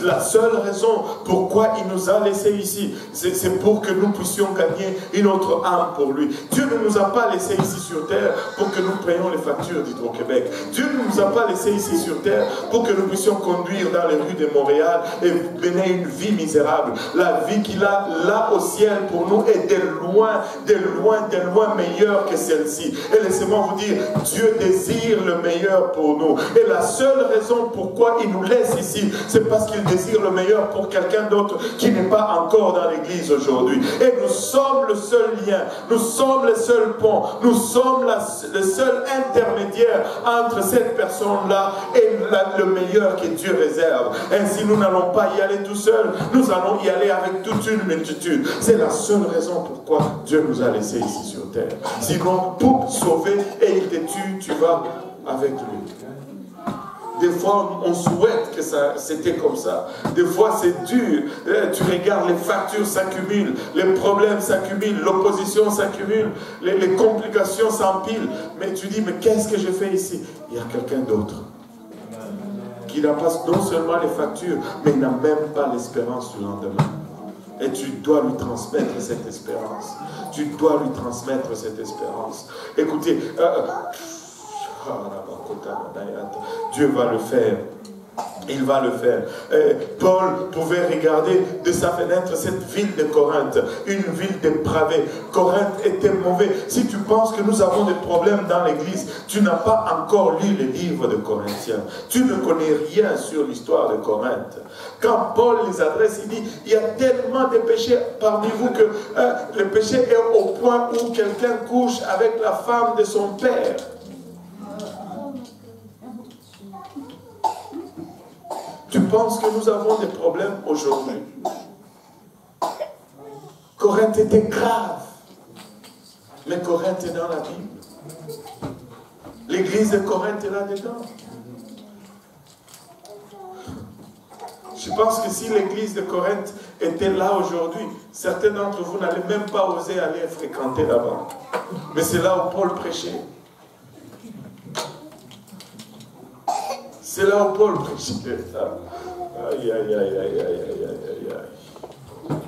La seule raison pourquoi il nous a laissés ici, c'est pour que nous puissions gagner une autre âme pour lui. Dieu ne nous a pas laissés ici sur terre pour que nous payions les factures d'Hydro-Québec. Dieu ne nous a pas laissés ici sur terre pour que nous puissions conduire dans les rues de Montréal et mener une vie misérable. La vie qu'il a là au ciel pour nous est de loin meilleure que celle-ci. Et laissez-moi vous dire, Dieu désire le meilleur pour nous. Et la seule raison pourquoi il nous laisse ici, c'est parce qu'il désire le meilleur pour quelqu'un d'autre qui n'est pas encore dans l'église aujourd'hui. Et nous sommes le seul lien, nous sommes le seul pont, nous sommes le seul intermédiaire entre cette personne-là et le meilleur que Dieu réserve. Ainsi, nous n'allons pas y aller tout seul, nous allons y aller avec toute une multitude. C'est la seule raison pourquoi Dieu nous a laissés ici sur terre. Sinon, pour sauver et il te tue, tu vas avec lui. Des fois, on souhaite que c'était comme ça. Des fois, c'est dur. Tu regardes, les factures s'accumulent, les problèmes s'accumulent, l'opposition s'accumule, les complications s'empilent. Mais tu dis, mais qu'est-ce que je fais ici? Il y a quelqu'un d'autre qui n'a pas non seulement les factures, mais il n'a même pas l'espérance du lendemain. Et tu dois lui transmettre cette espérance. Tu dois lui transmettre cette espérance. Écoutez, Dieu va le faire. Il va le faire. Paul pouvait regarder de sa fenêtre cette ville de Corinthe, une ville dépravée. Corinthe était mauvais. Si tu penses que nous avons des problèmes dans l'église, tu n'as pas encore lu les livres de Corinthiens. Tu ne connais rien sur l'histoire de Corinthe. Quand Paul les adresse, il dit, il y a tellement de péchés parmi vous que le péché est au point où quelqu'un couche avec la femme de son père. Tu penses que nous avons des problèmes aujourd'hui? Corinthe était grave. Mais Corinthe est dans la Bible. L'église de Corinthe est là-dedans. Je pense que si l'église de Corinthe était là aujourd'hui, certains d'entre vous n'allaient même pas oser aller fréquenter là-bas. Mais c'est là où Paul prêchait. C'est là où Paul prêchait. Aïe, aïe, aïe, aïe, aïe, aïe, aïe, aïe.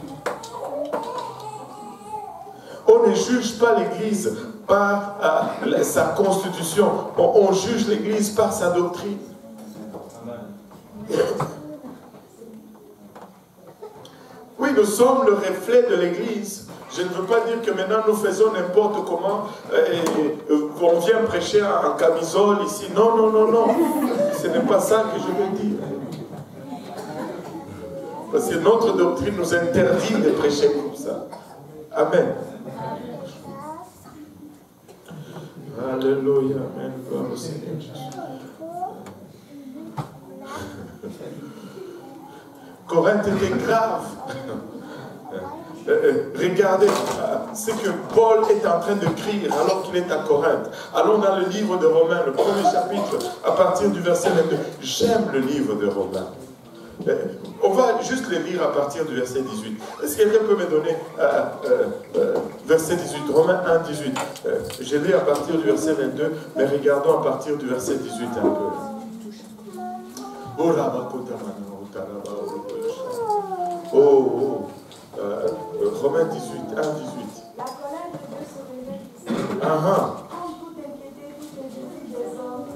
On ne juge pas l'Église par sa constitution. On juge l'Église par sa doctrine. Oui, nous sommes le reflet de l'Église. Je ne veux pas dire que maintenant nous faisons n'importe comment, on vient prêcher en camisole ici. Non, non, non, non. Ce n'est pas ça que je veux dire. Parce que notre doctrine nous interdit de prêcher comme ça. Amen. Alléluia. Amen. Gloire au Seigneur Jésus. Corinthe était grave. Regardez ce que Paul est en train de crier alors qu'il est à Corinthe. Allons dans le livre de Romains, le premier chapitre, à partir du verset 22. J'aime le livre de Romains. On va juste le lire à partir du verset 18. Est-ce que quelqu'un peut me donner verset 18, Romains 1, 18. Je lis à partir du verset 22, mais regardons à partir du verset 18 un peu. Romains 18, 1, 18. La colère de Dieu se révèle sans toute inquiétude, toute injustice des hommes,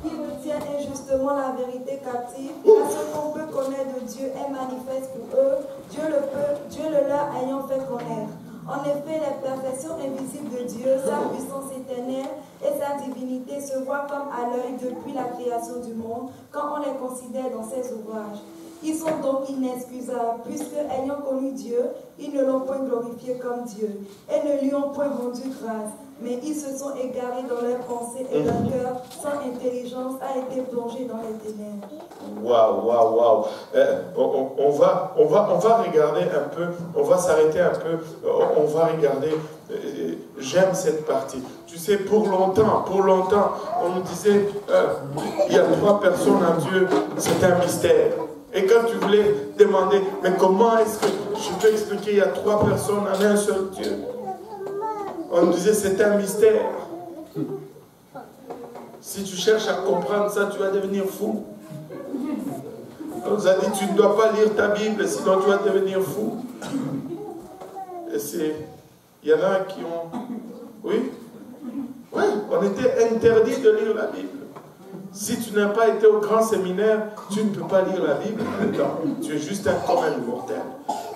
qui retiennent injustement la vérité captive, car ce qu'on peut connaître de Dieu est manifeste pour eux, Dieu le leur ayant fait connaître. En effet, les perfections invisibles de Dieu, sa puissance éternelle et sa divinité se voient comme à l'œil depuis la création du monde, quand on les considère dans ses ouvrages. Ils sont donc inexcusables, puisque, ayant connu Dieu, ils ne l'ont point glorifié comme Dieu, et ne lui ont point rendu grâce, mais ils se sont égarés dans leurs pensées, et leur cœur, sans intelligence, a été plongé dans les ténèbres. Waouh. On va regarder un peu, on va s'arrêter un peu, on va regarder. J'aime cette partie. Tu sais, pour longtemps, on nous disait, il y a 3 personnes en Dieu, c'est un mystère. Et quand tu voulais demander, mais comment est-ce que je peux expliquer, il y a 3 personnes en un seul Dieu? On nous disait, c'est un mystère. Si tu cherches à comprendre ça, tu vas devenir fou. On nous a dit, tu ne dois pas lire ta Bible, sinon tu vas devenir fou. Et il y en a qui ont... Oui, on était interdit de lire la Bible. Si tu n'as pas été au grand séminaire, tu ne peux pas lire la Bible. Tu es juste un commun mortel.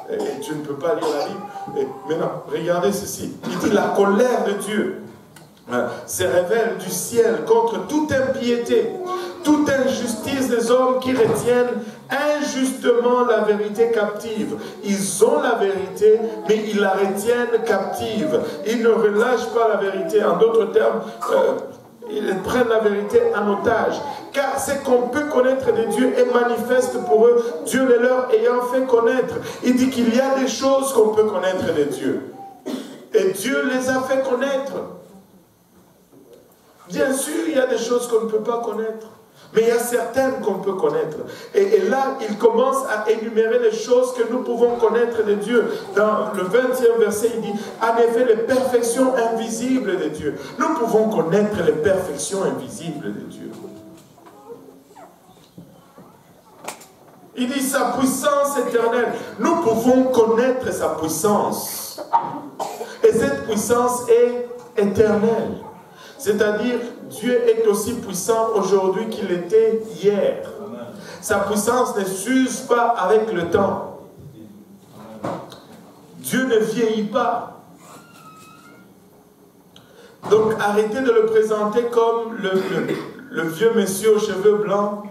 Et tu ne peux pas lire la Bible. Et maintenant, regardez ceci. Il dit la colère de Dieu se révèle du ciel contre toute impiété, toute injustice des hommes qui retiennent injustement la vérité captive. Ils ont la vérité, mais ils la retiennent captive. Ils ne relâchent pas la vérité. En d'autres termes, ils prennent la vérité en otage. Car ce qu'on peut connaître de Dieu est manifeste pour eux, Dieu le leur ayant fait connaître. Il dit qu'il y a des choses qu'on peut connaître de Dieu. Et Dieu les a fait connaître. Bien sûr, il y a des choses qu'on ne peut pas connaître. Mais il y a certaines qu'on peut connaître. Et là, il commence à énumérer les choses que nous pouvons connaître de Dieu. Dans le 20e verset, il dit, en effet, les perfections invisibles de Dieu. Nous pouvons connaître les perfections invisibles de Dieu. Il dit sa puissance éternelle. Nous pouvons connaître sa puissance. Et cette puissance est éternelle. C'est-à-dire, Dieu est aussi puissant aujourd'hui qu'il était hier. Sa puissance ne s'use pas avec le temps. Dieu ne vieillit pas. Donc arrêtez de le présenter comme le vieux monsieur aux cheveux blancs.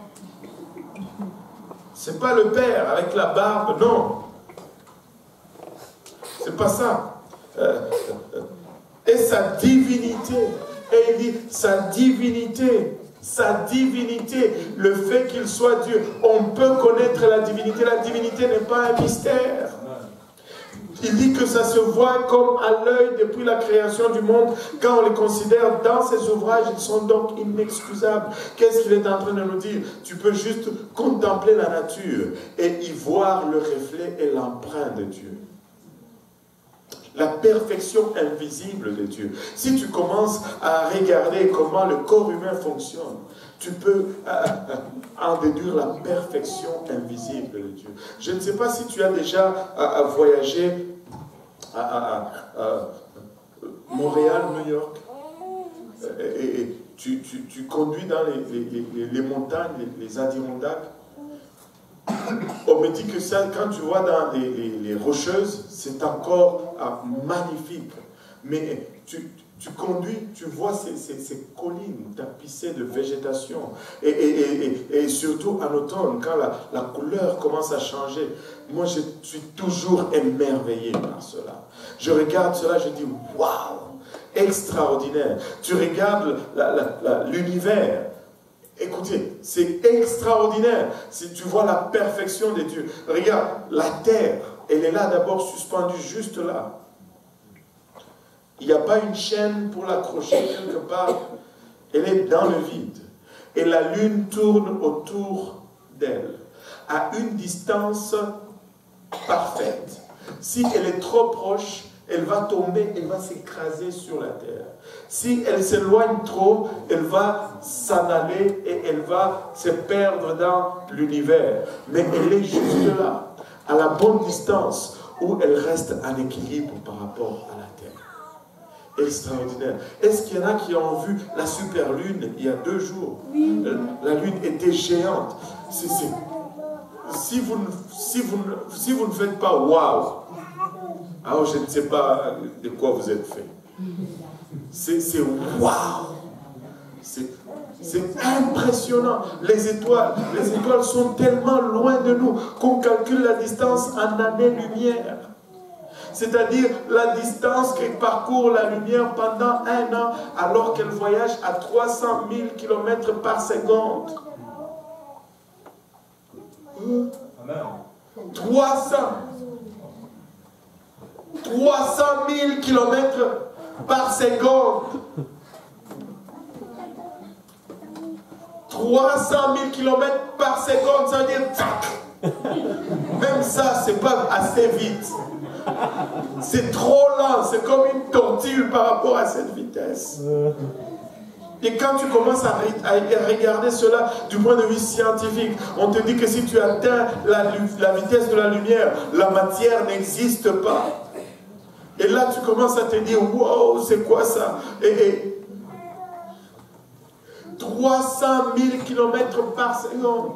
Ce n'est pas le Père avec la barbe, non. C'est pas ça. Et sa divinité. Et il dit, sa divinité, le fait qu'il soit Dieu, on peut connaître la divinité n'est pas un mystère. Il dit que ça se voit comme à l'œil depuis la création du monde, quand on les considère dans ses ouvrages, ils sont donc inexcusables. Qu'est-ce qu'il est en train de nous dire? Tu peux juste contempler la nature et y voir le reflet et l'empreinte de Dieu. La perfection invisible de Dieu. Si tu commences à regarder comment le corps humain fonctionne, tu peux en déduire la perfection invisible de Dieu. Je ne sais pas si tu as déjà voyagé à Montréal, New York, et tu conduis dans les montagnes, les Adirondacks. On me dit que ça, quand tu vois dans les Rocheuses, c'est encore magnifique. Mais tu tu conduis, tu vois ces collines tapissées de végétation. Et surtout en automne, quand la couleur commence à changer, moi je suis toujours émerveillé par cela. Je regarde cela, je dis waouh, extraordinaire. Tu regardes l'univers. Écoutez, c'est extraordinaire. Si tu vois la perfection de Dieu. Regarde, la terre, elle est là d'abord suspendue juste là. Il n'y a pas une chaîne pour l'accrocher quelque part. Elle est dans le vide. Et la lune tourne autour d'elle, à une distance parfaite. Si elle est trop proche, elle va tomber, elle va s'écraser sur la terre. Si elle s'éloigne trop, elle va s'en aller et elle va se perdre dans l'univers. Mais elle est juste là, à la bonne distance, où elle reste en équilibre par rapport à la terre. Extraordinaire. Est-ce qu'il y en a qui ont vu la super lune il y a 2 jours? Oui. La lune était géante. Si vous ne faites pas waouh, alors je ne sais pas de quoi vous êtes fait. C'est waouh. C'est impressionnant. Les étoiles sont tellement loin de nous qu'on calcule la distance en années-lumière. C'est-à-dire la distance que parcourt la lumière pendant 1 an alors qu'elle voyage à 300 000 km par seconde. Amen. 300 000 km par seconde. 300 000 km par seconde, ça veut dire tac. Même ça, c'est pas assez vite. C'est trop lent, c'est comme une tortue par rapport à cette vitesse. Et quand tu commences à regarder cela du point de vue scientifique, on te dit que si tu atteins la vitesse de la lumière, la matière n'existe pas. Et là, tu commences à te dire, wow, c'est quoi ça? Et 300 000 km par seconde.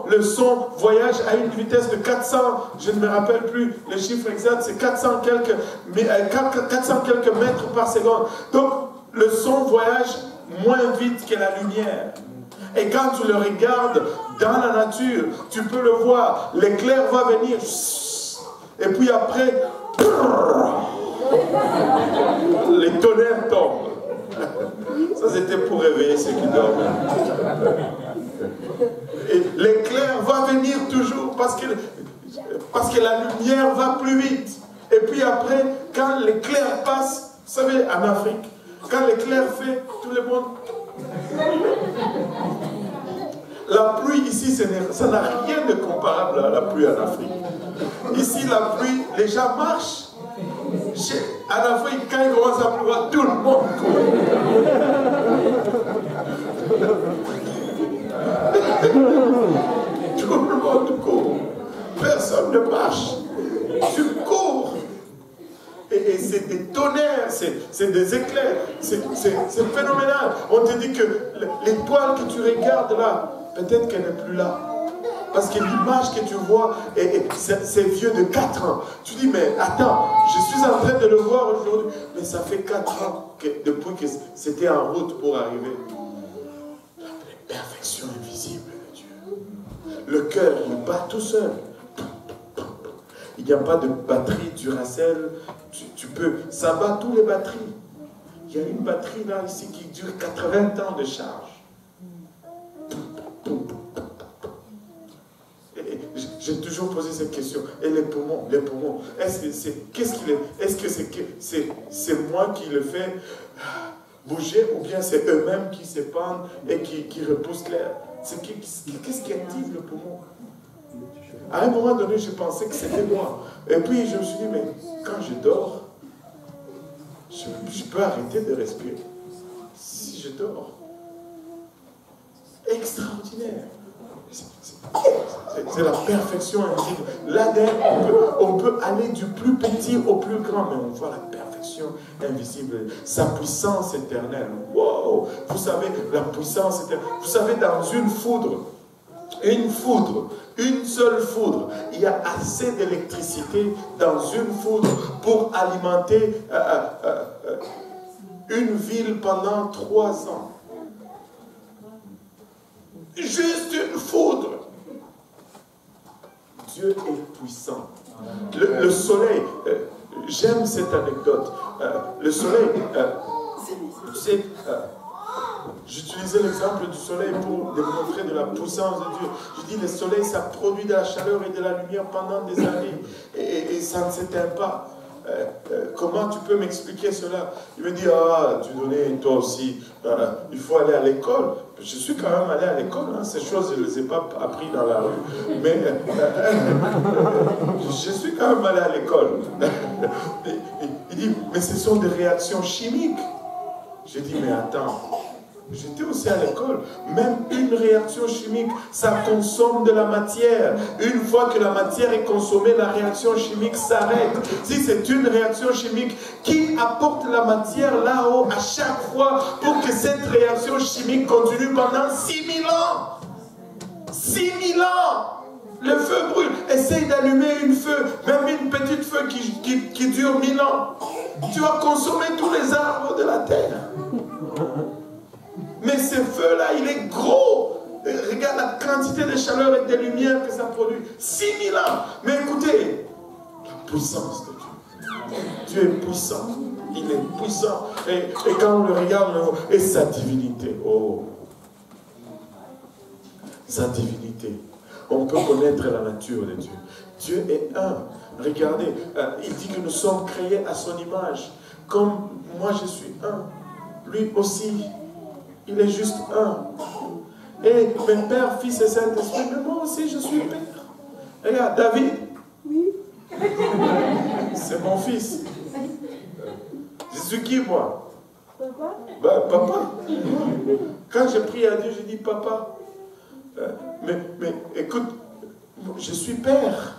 Le son voyage à une vitesse de 400, je ne me rappelle plus le chiffre exact, c'est 400 quelques mètres par seconde. Donc, le son voyage moins vite que la lumière. Et quand tu le regardes dans la nature, tu peux le voir, l'éclair va venir, et puis après, les tonnerres tombent. Ça, c'était pour réveiller ceux qui dorment. Et l'éclair va venir toujours parce que la lumière va plus vite. Et puis après, quand l'éclair passe, vous savez, en Afrique, quand l'éclair fait, tout le monde... La pluie ici, ça n'a rien de comparable à la pluie en Afrique. Ici, la pluie, les gens marchent. En Afrique, quand il commence à pleuvoir, tout le monde court. Tout le monde court. Personne ne marche. Tu cours. Et c'est des tonnerres, c'est des éclairs. C'est phénoménal. On te dit que l'étoile que tu regardes là, peut-être qu'elle n'est plus là. Parce que l'image que tu vois, c'est vieux de 4 ans. Tu dis, mais attends, je suis en train de le voir aujourd'hui. Mais ça fait 4 ans depuis que c'était en route pour arriver. La perfection invisible de Dieu. Le cœur, il bat tout seul. Il n'y a pas de batterie Duracell. Tu peux, ça bat toutes les batteries. Il y a une batterie là, ici, qui dure 80 ans de charge. J'ai toujours posé cette question. Et les poumons, est-ce que c'est moi qui le fais bouger ou bien c'est eux-mêmes qui s'épandent et qui repoussent l'air? Qu'est-ce qui active le poumon? À un moment donné, je pensais que c'était moi. Et puis je me suis dit, mais quand je dors, je peux arrêter de respirer. Si je dors. Extraordinaire. C'est la perfection invisible. L'ADN, on peut aller du plus petit au plus grand, mais on voit la perfection invisible, sa puissance éternelle. Wow! Vous savez, la puissance éternelle. Vous savez, dans une foudre, Une foudre, une seule foudre. Il y a assez d'électricité dans une foudre pour alimenter une ville pendant 3 ans. Juste une foudre. Dieu est puissant. Le soleil, j'aime cette anecdote. Le soleil, tu sais, j'utilisais l'exemple du soleil pour démontrer de la puissance de Dieu. Je dis, le soleil, ça produit de la chaleur et de la lumière pendant des années. Et ça ne s'éteint pas. Comment tu peux m'expliquer cela? Il me dit, ah, tu donnais, toi aussi, il faut aller à l'école. Je suis quand même allé à l'école, hein. Ces choses, je ne les ai pas appris dans la rue. Mais je suis quand même allé à l'école. Il dit, mais ce sont des réactions chimiques. J'ai dit, mais attends. J'étais aussi à l'école. Même une réaction chimique, ça consomme de la matière. Une fois que la matière est consommée, la réaction chimique s'arrête. Si c'est une réaction chimique, qui apporte la matière là-haut à chaque fois pour que cette réaction chimique continue pendant 6000 ans? 6000 ans! Le feu brûle. Essaye d'allumer une feu, même une petite feu qui dure 1000 ans. Tu vas consommer tous les arbres de la terre. Mais ce feu-là, il est gros. Regarde la quantité de chaleur et de lumière que ça produit. 6000 ans. Mais écoutez, la puissance de Dieu. Dieu est puissant. Il est puissant. Et quand on le regarde, et sa divinité. Oh. Sa divinité. On peut connaître la nature de Dieu. Dieu est un. Regardez, il dit que nous sommes créés à son image. Comme moi je suis un. Lui aussi. Il est juste un. Et mon Père, Fils et Saint-Esprit, mais moi aussi je suis Père. Regarde, David. Oui. C'est mon fils. Je suis qui, moi? Papa. Ben, papa. Quand je prie à Dieu, je dis papa. Mais écoute, je suis Père.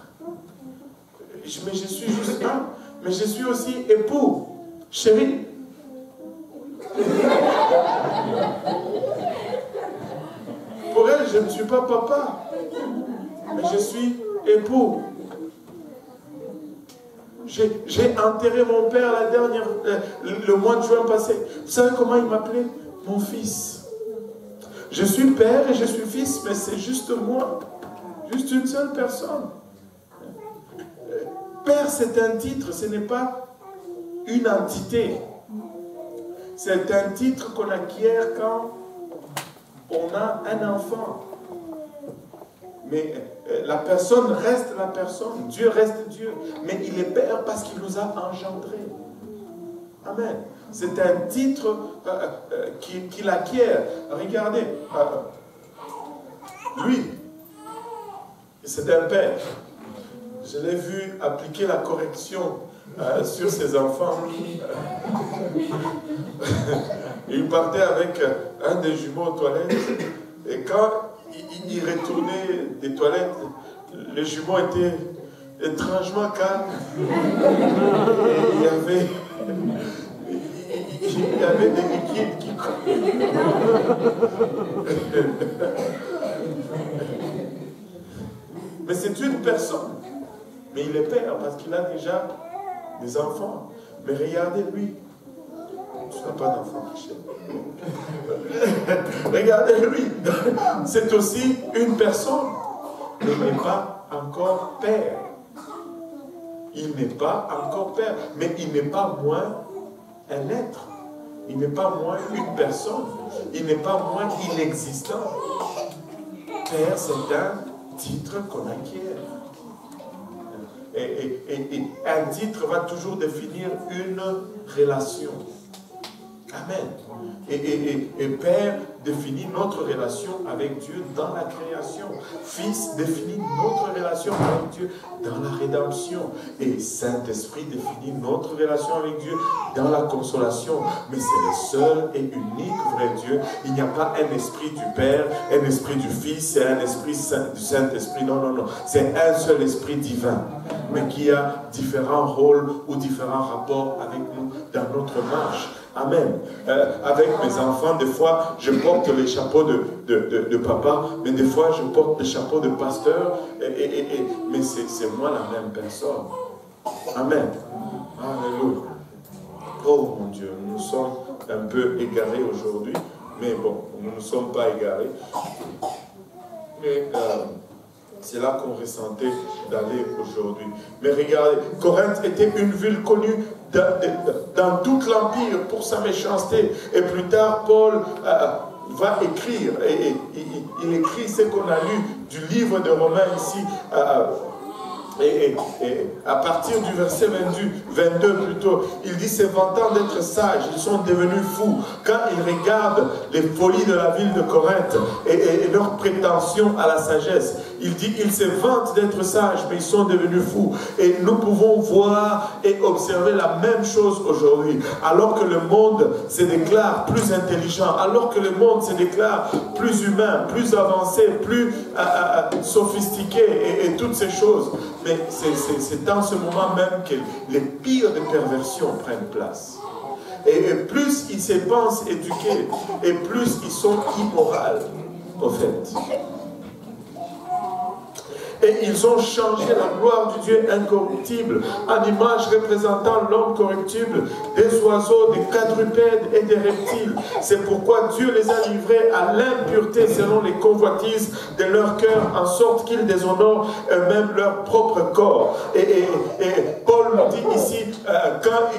Mais je suis juste un. Mais je suis aussi époux. Chéri. Pour elle, je ne suis pas papa, mais je suis époux. J'ai enterré mon père le mois de juin passé. Vous savez comment il m'appelait? Mon fils. Je suis père et je suis fils, mais c'est juste moi. Juste une seule personne. Père, c'est un titre, ce n'est pas une entité. C'est un titre qu'on acquiert quand on a un enfant. Mais la personne reste la personne. Dieu reste Dieu. Mais il est Père parce qu'il nous a engendrés. Amen. C'est un titre qu'il acquiert. Regardez. Lui, c'est un père. Je l'ai vu appliquer la correction sur ses enfants. Il partait avec un des jumeaux aux toilettes. Et quand il retournait des toilettes, les jumeaux étaient étrangement calmes. Et il y avait des liquides qui coulaient. Mais c'est une personne. Mais il est père parce qu'il a déjà des enfants. Mais regardez lui. Tu n'as pas d'enfant, Michel. Regardez lui. C'est aussi une personne. Mais il n'est pas encore père. Il n'est pas encore père. Mais il n'est pas moins un être. Il n'est pas moins une personne. Il n'est pas moins inexistant. Père, c'est un titre qu'on acquiert. Et un titre va toujours définir une relation. Amen. Et Père définit notre relation avec Dieu dans la création. Fils définit notre relation avec Dieu dans la rédemption. Et Saint-Esprit définit notre relation avec Dieu dans la consolation. Mais c'est le seul et unique vrai Dieu. Il n'y a pas un esprit du Père, un esprit du Fils et un esprit du Saint-Esprit. Non, non, non. C'est un seul esprit divin, mais qui a différents rôles ou différents rapports avec nous dans notre marche. Amen. Avec mes enfants, des fois, je porte les chapeaux de papa, mais des fois, je porte le chapeau de pasteur, mais c'est moi la même personne. Amen. Alléluia. Oh mon Dieu, nous sommes un peu égarés aujourd'hui, mais bon, nous ne sommes pas égarés. Mais c'est là qu'on ressentait d'aller aujourd'hui. Mais regardez, Corinthe était une ville connue dans tout l'Empire pour sa méchanceté. Et plus tard, Paul va écrire, et il écrit ce qu'on a lu du livre de Romains ici, et à partir du verset 22 plutôt, il dit: se vantant d'être sages, ils sont devenus fous. Quand ils regardent les folies de la ville de Corinthe et leur prétention à la sagesse, il dit: ils se vantent d'être sages, mais ils sont devenus fous. Et nous pouvons voir et observer la même chose aujourd'hui. Alors que le monde se déclare plus intelligent, alors que le monde se déclare plus humain, plus avancé, plus sophistiqué et toutes ces choses. Mais c'est dans ce moment même que les pires des perversions prennent place. Et plus ils se pensent éduqués, et plus ils sont immoraux, au fait. Et ils ont changé la gloire du Dieu incorruptible en image représentant l'homme corruptible, des oiseaux, des quadrupèdes et des reptiles. C'est pourquoi Dieu les a livrés à l'impureté selon les convoitises de leur cœur, en sorte qu'ils déshonorent eux-mêmes leur propre corps. Et Paul nous dit ici, quand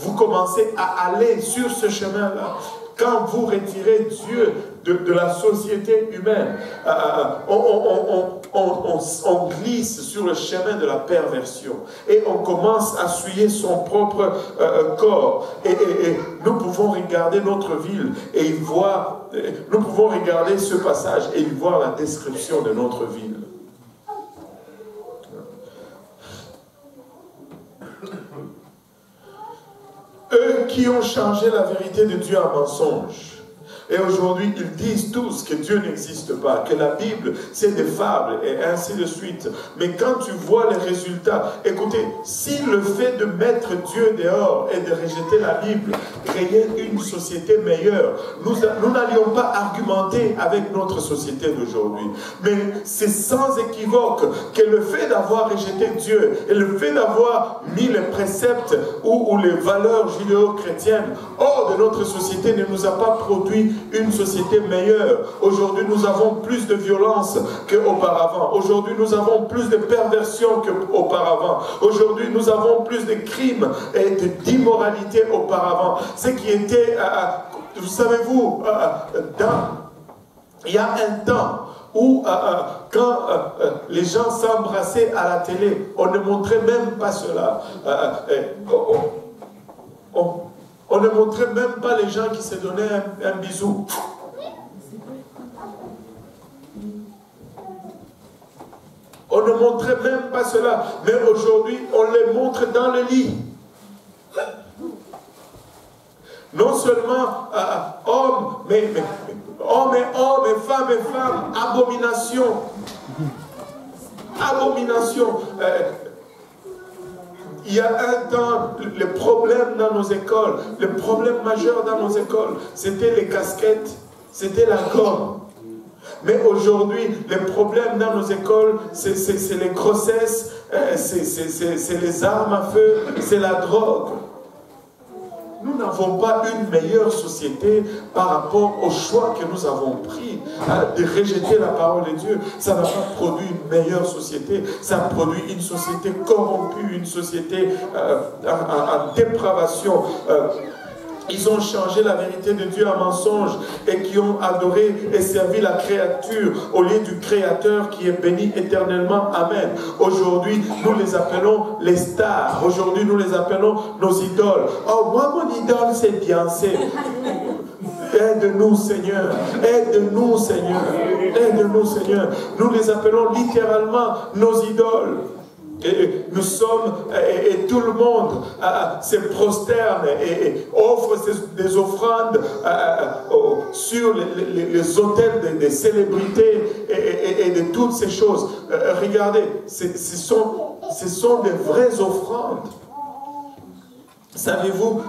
vous commencez à aller sur ce chemin-là, quand vous retirez Dieu de la société humaine, on glisse sur le chemin de la perversion et on commence à souiller son propre corps. Et nous pouvons regarder notre ville et y voir, nous pouvons regarder ce passage et y voir la description de notre ville. Eux qui ont changé la vérité de Dieu en mensonge. Et aujourd'hui, ils disent tous que Dieu n'existe pas, que la Bible, c'est des fables, et ainsi de suite. Mais quand tu vois les résultats, écoutez, si le fait de mettre Dieu dehors et de rejeter la Bible créait une société meilleure, nous n'allions pas argumenter avec notre société d'aujourd'hui. Mais c'est sans équivoque que le fait d'avoir rejeté Dieu et le fait d'avoir mis les préceptes ou les valeurs judéo-chrétiennes hors de notre société ne nous a pas produit une société meilleure. Aujourd'hui, nous avons plus de violence qu'auparavant. Aujourd'hui, nous avons plus de perversion qu'auparavant. Aujourd'hui, nous avons plus de crimes et d'immoralité auparavant. Ce qui était, vous savez-vous, il y a un temps où quand les gens s'embrassaient à la télé, on ne montrait même pas cela. On ne montrait même pas les gens qui se donnaient un bisou. On ne montrait même pas cela. Mais aujourd'hui, on les montre dans le lit. Non seulement hommes, mais hommes et hommes, et femmes, abomination. Abomination. Il y a un temps, le problème dans nos écoles, le problème majeur dans nos écoles, c'était les casquettes, c'était la gomme. Mais aujourd'hui, les problèmes dans nos écoles, c'est les grossesses, c'est les armes à feu, c'est la drogue. Nous n'avons pas une meilleure société par rapport au choix que nous avons pris de rejeter la parole de Dieu. Ça n'a pas produit une meilleure société, ça a produit une société corrompue, une société en dépravation. Ils ont changé la vérité de Dieu en mensonge et qui ont adoré et servi la créature au lieu du Créateur qui est béni éternellement. Amen. Aujourd'hui, nous les appelons les stars. Aujourd'hui, nous les appelons nos idoles. Oh, moi, mon idole, c'est Beyoncé. Aide-nous, Seigneur. Aide-nous, Seigneur. Aide-nous, Seigneur. Nous les appelons littéralement nos idoles. Et nous sommes, et tout le monde se prosterne et offre des offrandes sur les autels des célébrités et de toutes ces choses. Regardez, ce sont des vraies offrandes. Savez-vous,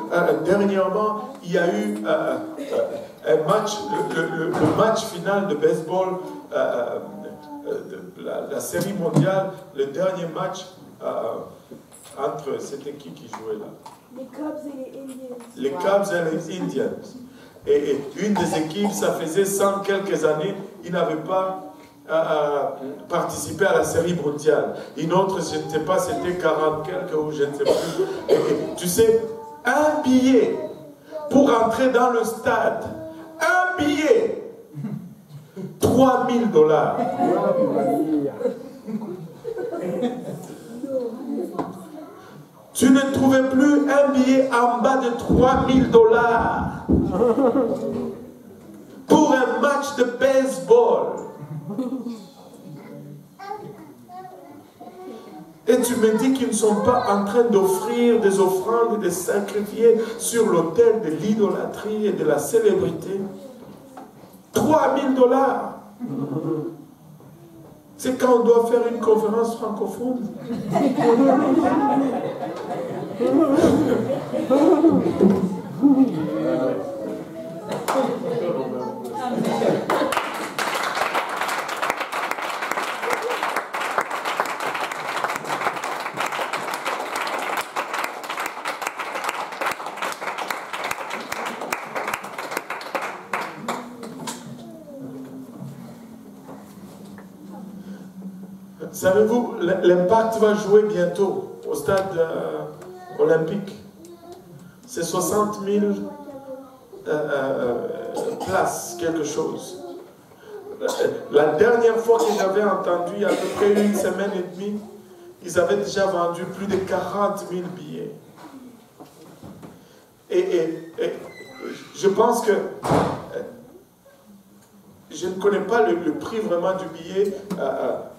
dernièrement, il y a eu un match, le match final de baseball, la série mondiale, le dernier match entre, c'était qui jouait là? Les Cubs et les Indians. Les Cubs et les Indians. Et une des équipes, ça faisait 100 quelques années, ils n'avaient pas participé à la série mondiale. Une autre, je ne sais pas, c'était 40 quelques ou je ne sais plus. Et tu sais, un billet pour entrer dans le stade, un billet, $3000. Tu ne trouvais plus un billet en bas de $3000 pour un match de baseball. Et tu me dis qu'ils ne sont pas en train d'offrir des offrandes et de sacrifier sur l'autel de l'idolâtrie et de la célébrité. $3000. C'est quand on doit faire une conférence francophone. Savez-vous, l'Impact va jouer bientôt au stade olympique. C'est 60 000 places, quelque chose. La dernière fois que j'avais entendu, il y a à peu près une semaine et demie, ils avaient déjà vendu plus de 40 000 billets. Et je pense que je ne connais pas le prix vraiment du billet,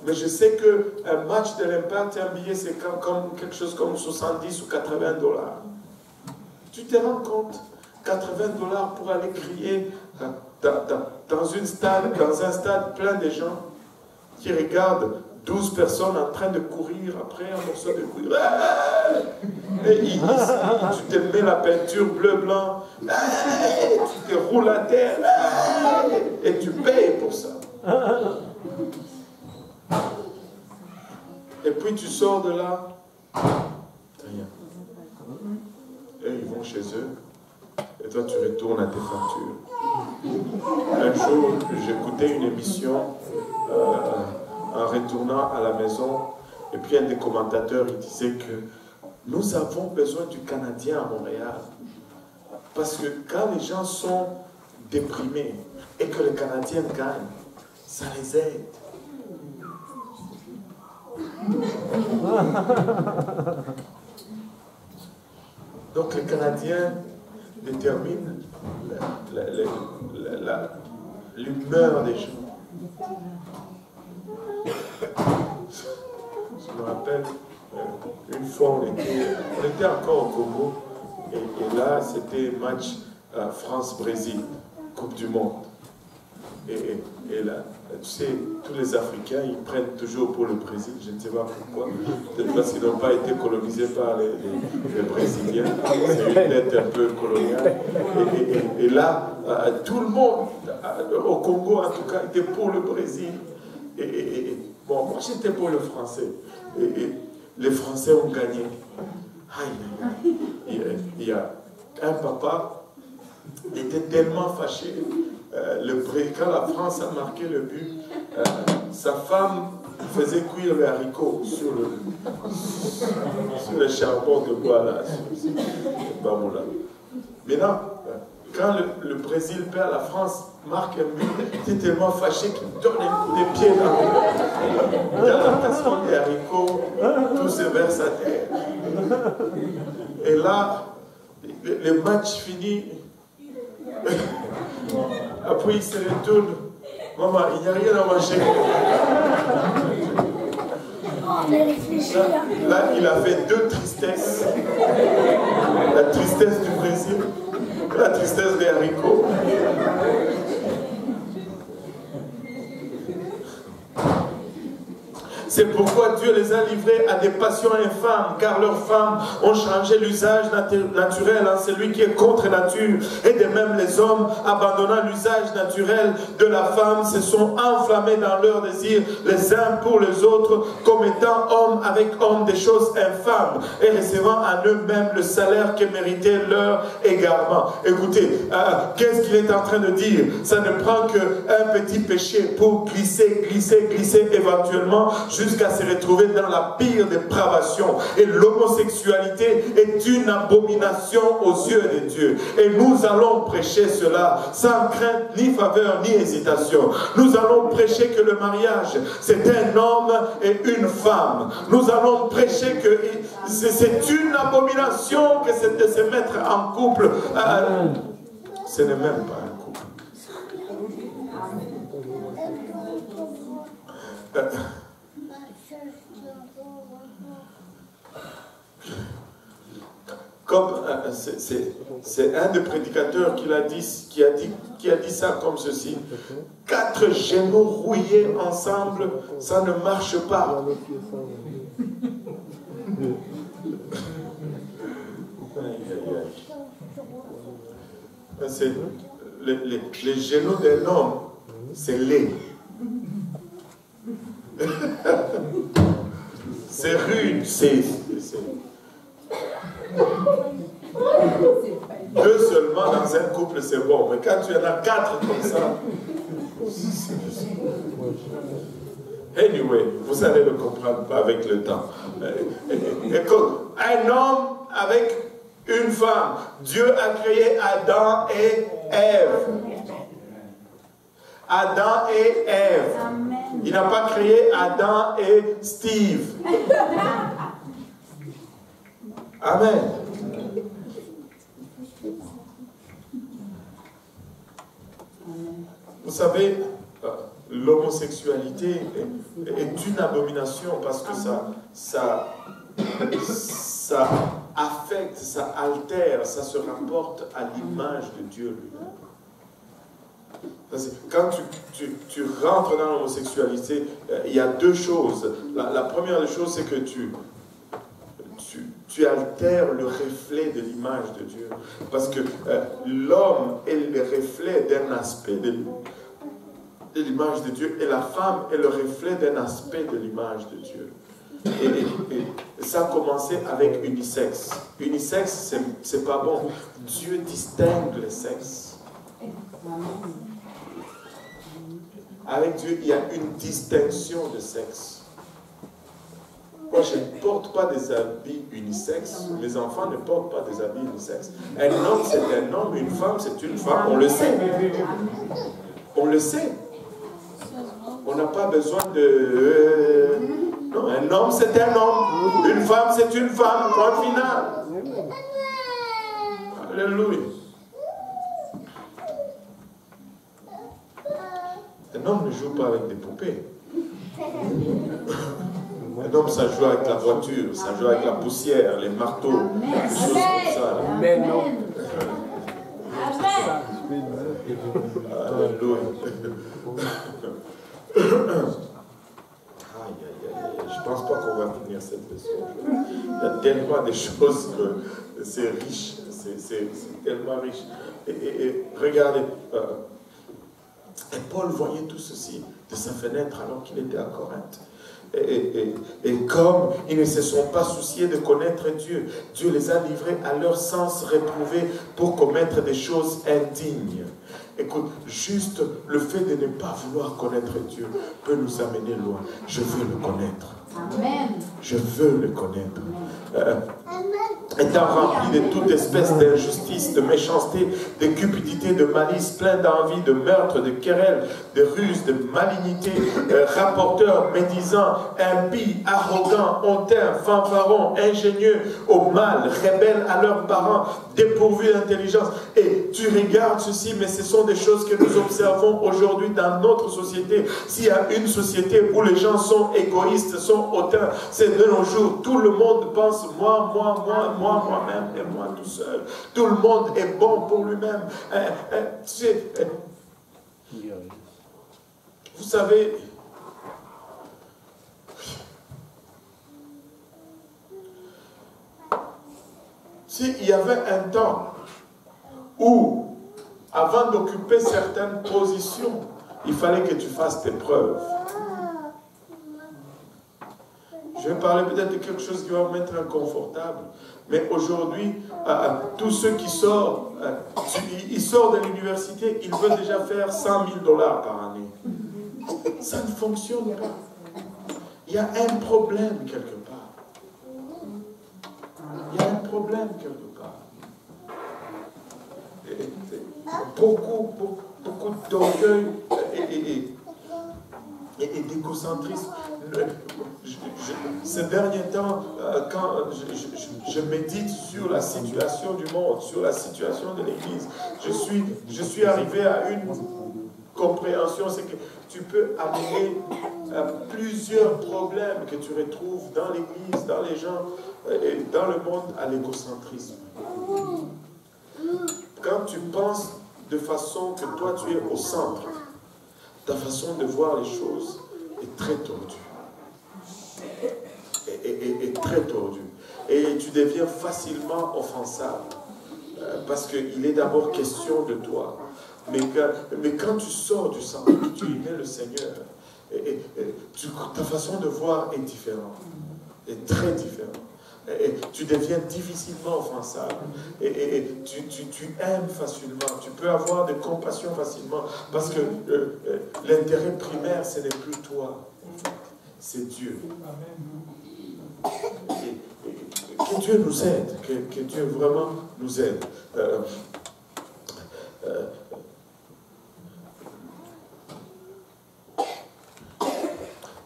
mais je sais qu'un match de l'Impact, un billet, c'est comme quelque chose comme 70 ou 80 $. Tu te rends compte? 80 $ pour aller crier dans un stade plein de gens qui regardent 12 personnes en train de courir après un morceau de courir. Et tu te mets la peinture bleu-blanc, tu te roules à terre, et tu payes pour ça. Et puis tu sors de là, rien. Et ils vont chez eux, et toi tu retournes à tes factures. Un jour, j'écoutais une émission en retournant à la maison, et puis un des commentateurs, il disait que nous avons besoin du Canadien à Montréal, parce que quand les gens sont déprimés et que le Canadien gagne, ça les aide. Donc le Canadien détermine l'humeur des gens. Je me rappelle, une fois on était encore au Congo, et là c'était match France-Brésil, Coupe du Monde. Et là, tu sais, tous les Africains, ils prennent toujours pour le Brésil, je ne sais pas pourquoi. Peut-être parce qu'ils n'ont pas été colonisés par les Brésiliens. C'est une dette un peu coloniale. Et là, tout le monde, au Congo en tout cas, était pour le Brésil. Bon, moi j'étais pour le Français. Et les Français ont gagné. Aïe, aïe, aïe. Il y a un papa, il était tellement fâché. Quand la France a marqué le but, sa femme faisait cuire les haricots sur le charbon de bois là, sur Maintenant, quand le Brésil perd, la France marque un but, il était tellement fâché qu'il donne un coup de pied dans la casserole des haricots, tout se verse à terre. Et là, le match finit. Après il se retourne. Maman, il n'y a rien à manger. Là, il a fait deux tristesses. La tristesse du Brésil, la tristesse des haricots. C'est pourquoi Dieu les a livrés à des passions infâmes, car leurs femmes ont changé l'usage naturel en celui qui est contre nature. Et de même les hommes, abandonnant l'usage naturel de la femme, se sont enflammés dans leurs désirs les uns pour les autres, commettant homme avec homme des choses infâmes et recevant à eux-mêmes le salaire que méritait leur égarement. Écoutez, qu'est-ce qu'il est en train de dire? Ça ne prend qu'un petit péché pour glisser éventuellement jusqu'à se retrouver dans la pire dépravation. Et l'homosexualité est une abomination aux yeux de Dieu. Et nous allons prêcher cela sans crainte, ni faveur, ni hésitation. Nous allons prêcher que le mariage, c'est un homme et une femme. Nous allons prêcher que c'est une abomination que c'est de se mettre en couple. Ce n'est même pas un couple. Comme c'est un des prédicateurs qui a dit ça comme ceci: 4 genoux rouillés ensemble, ça ne marche pas. Les genoux d'un homme, c'est laid. C'est rude, c'est 2 seulement dans un couple, c'est bon. Mais quand tu en as 4 comme ça, anyway, vous allez le comprendre pas avec le temps. Écoute, un homme avec une femme. Dieu a créé Adam et Ève. Adam et Ève. Il n'a pas créé Adam et Steve. Amen. Vous savez, l'homosexualité est une abomination parce que ça affecte, ça altère, ça se rapporte à l'image de Dieu lui-même. Quand tu rentres dans l'homosexualité, il y a 2 choses. La première des choses, c'est que tu altères le reflet de l'image de Dieu. Parce que l'homme est le reflet d'un aspect de l'image de Dieu, et la femme est le reflet d'un aspect de l'image de Dieu. Et ça a commencé avec unisexe. Unisexe, c'est pas bon. Dieu distingue les sexes. Avec Dieu, il y a une distinction de sexe. Moi, je ne porte pas des habits unisexes. Mes enfants ne portent pas des habits unisexes. Un homme, c'est un homme. Une femme, c'est une femme. On le sait. On le sait. On n'a pas besoin de... non, un homme, c'est un homme. Une femme, c'est une femme. Point final. Alléluia. Un homme ne joue pas avec des poupées. Un homme, ça joue avec la voiture, ça joue avec la poussière, les marteaux, des choses comme ça. Amen. Alléluia. Je ne pense pas qu'on va finir cette leçon. Il y a tellement de choses que c'est riche, c'est tellement riche. Et regardez, et Paul voyait tout ceci de sa fenêtre alors qu'il était à Corinthe. Et comme ils ne se sont pas souciés de connaître Dieu, Dieu les a livrés à leur sens réprouvé pour commettre des choses indignes. Écoute, juste le fait de ne pas vouloir connaître Dieu peut nous amener loin. Je veux le connaître. Amen. Je veux le connaître. Étant rempli de toute espèce d'injustice, de méchanceté, de cupidité, de malice, plein d'envie, de meurtre, de querelles, de ruse, de malignité, rapporteurs, médisants, impies, arrogants, hautains, fanfarons, ingénieux au mal, rebelles à leurs parents, dépourvus d'intelligence. Et tu regardes ceci, mais ce sont des choses que nous observons aujourd'hui dans notre société. S'il y a une société où les gens sont égoïstes, sont hautains, c'est de nos jours. Tout le monde pense moi-même et moi tout seul. Tout le monde est bon pour lui-même. Vous savez, s'il y avait un temps où, avant d'occuper certaines positions, il fallait que tu fasses tes preuves. Je vais parler peut-être de quelque chose qui va vous mettre inconfortable. Mais aujourd'hui, tous ceux qui sortent, ils sortent de l'université, ils veulent déjà faire 100 000 $ par année. Ça ne fonctionne pas. Il y a un problème quelque part. Il y a un problème quelque part. Beaucoup d'orgueil et d'égocentrisme. Ces derniers temps, quand je médite sur la situation du monde, sur la situation de l'Église, je suis arrivé à une compréhension, c'est que tu peux amener plusieurs problèmes que tu retrouves dans l'Église, dans les gens, et dans le monde, à l'égocentrisme. Quand tu penses de façon que toi tu es au centre, ta façon de voir les choses est très tordue. Et très tordue. Et tu deviens facilement offensable. Parce qu'il est d'abord question de toi. Mais quand tu sors du centre, que tu y mets le Seigneur, ta façon de voir est différente. Est très différente. Et tu deviens difficilement offensable. Et tu aimes facilement. Tu peux avoir de compassion facilement. Parce que l'intérêt primaire, ce n'est plus toi. C'est Dieu. Que Dieu nous aide. Que Dieu vraiment nous aide.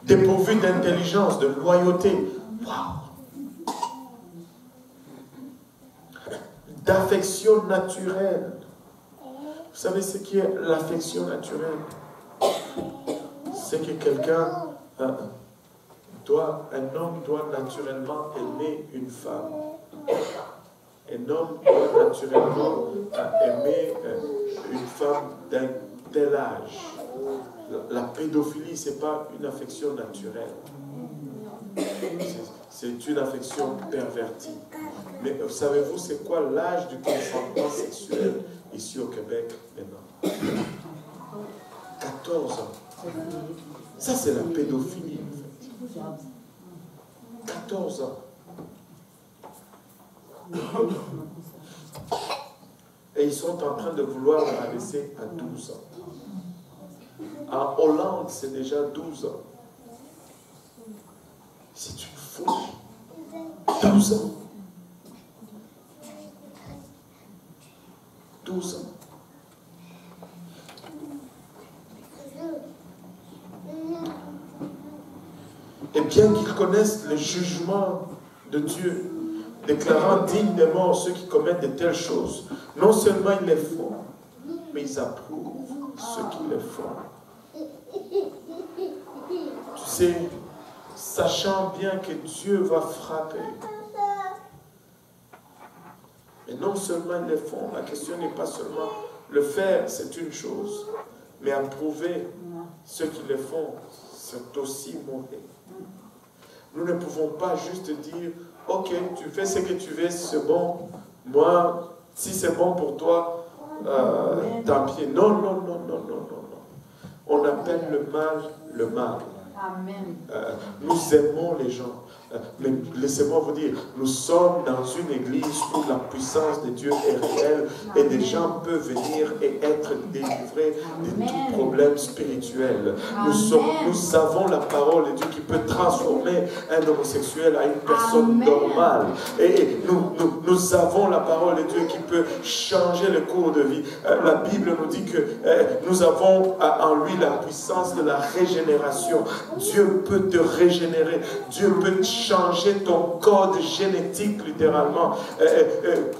Dépourvu d'intelligence, de loyauté. Wow. D'affection naturelle. Vous savez ce qui est l'affection naturelle? C'est que quelqu'un, un homme doit naturellement aimer une femme. Un homme doit naturellement aimer une femme d'un tel âge. La pédophilie, ce n'est pas une affection naturelle. C'est une affection pervertie. Mais savez-vous, c'est quoi l'âge du consentement sexuel ici au Québec maintenant? 14 ans. Ça, c'est la pédophilie, en fait. 14 ans. Et ils sont en train de vouloir la laisser à 12 ans. En Hollande, c'est déjà 12 ans. C'est une folie. 12 ans. 12 ans. Et bien qu'ils connaissent le jugement de Dieu, déclarant digne de mort ceux qui commettent de telles choses, non seulement ils les font, mais ils approuvent ceux qui les font. Tu sais, sachant bien que Dieu va frapper, et non seulement ils le font, la question n'est pas seulement le faire, c'est une chose, mais approuver ceux qui le font, c'est aussi mauvais. Nous ne pouvons pas juste dire, ok, tu fais ce que tu veux, c'est bon, moi, si c'est bon pour toi, tant pis. Non, non, non, non, non, non, non. On appelle le mal le mal. Amen. Nous aimons les gens. Mais laissez-moi vous dire, nous sommes dans une église où la puissance de Dieu est réelle et des gens peuvent venir et être délivrés de tout problème spirituel. Nous avons la parole de Dieu qui peut transformer un homosexuel à une personne normale. Et nous avons la parole de Dieu qui peut changer le cours de vie. La Bible nous dit que nous avons en lui la puissance de la régénération. Dieu peut te régénérer. Dieu peut changer ton code génétique, littéralement.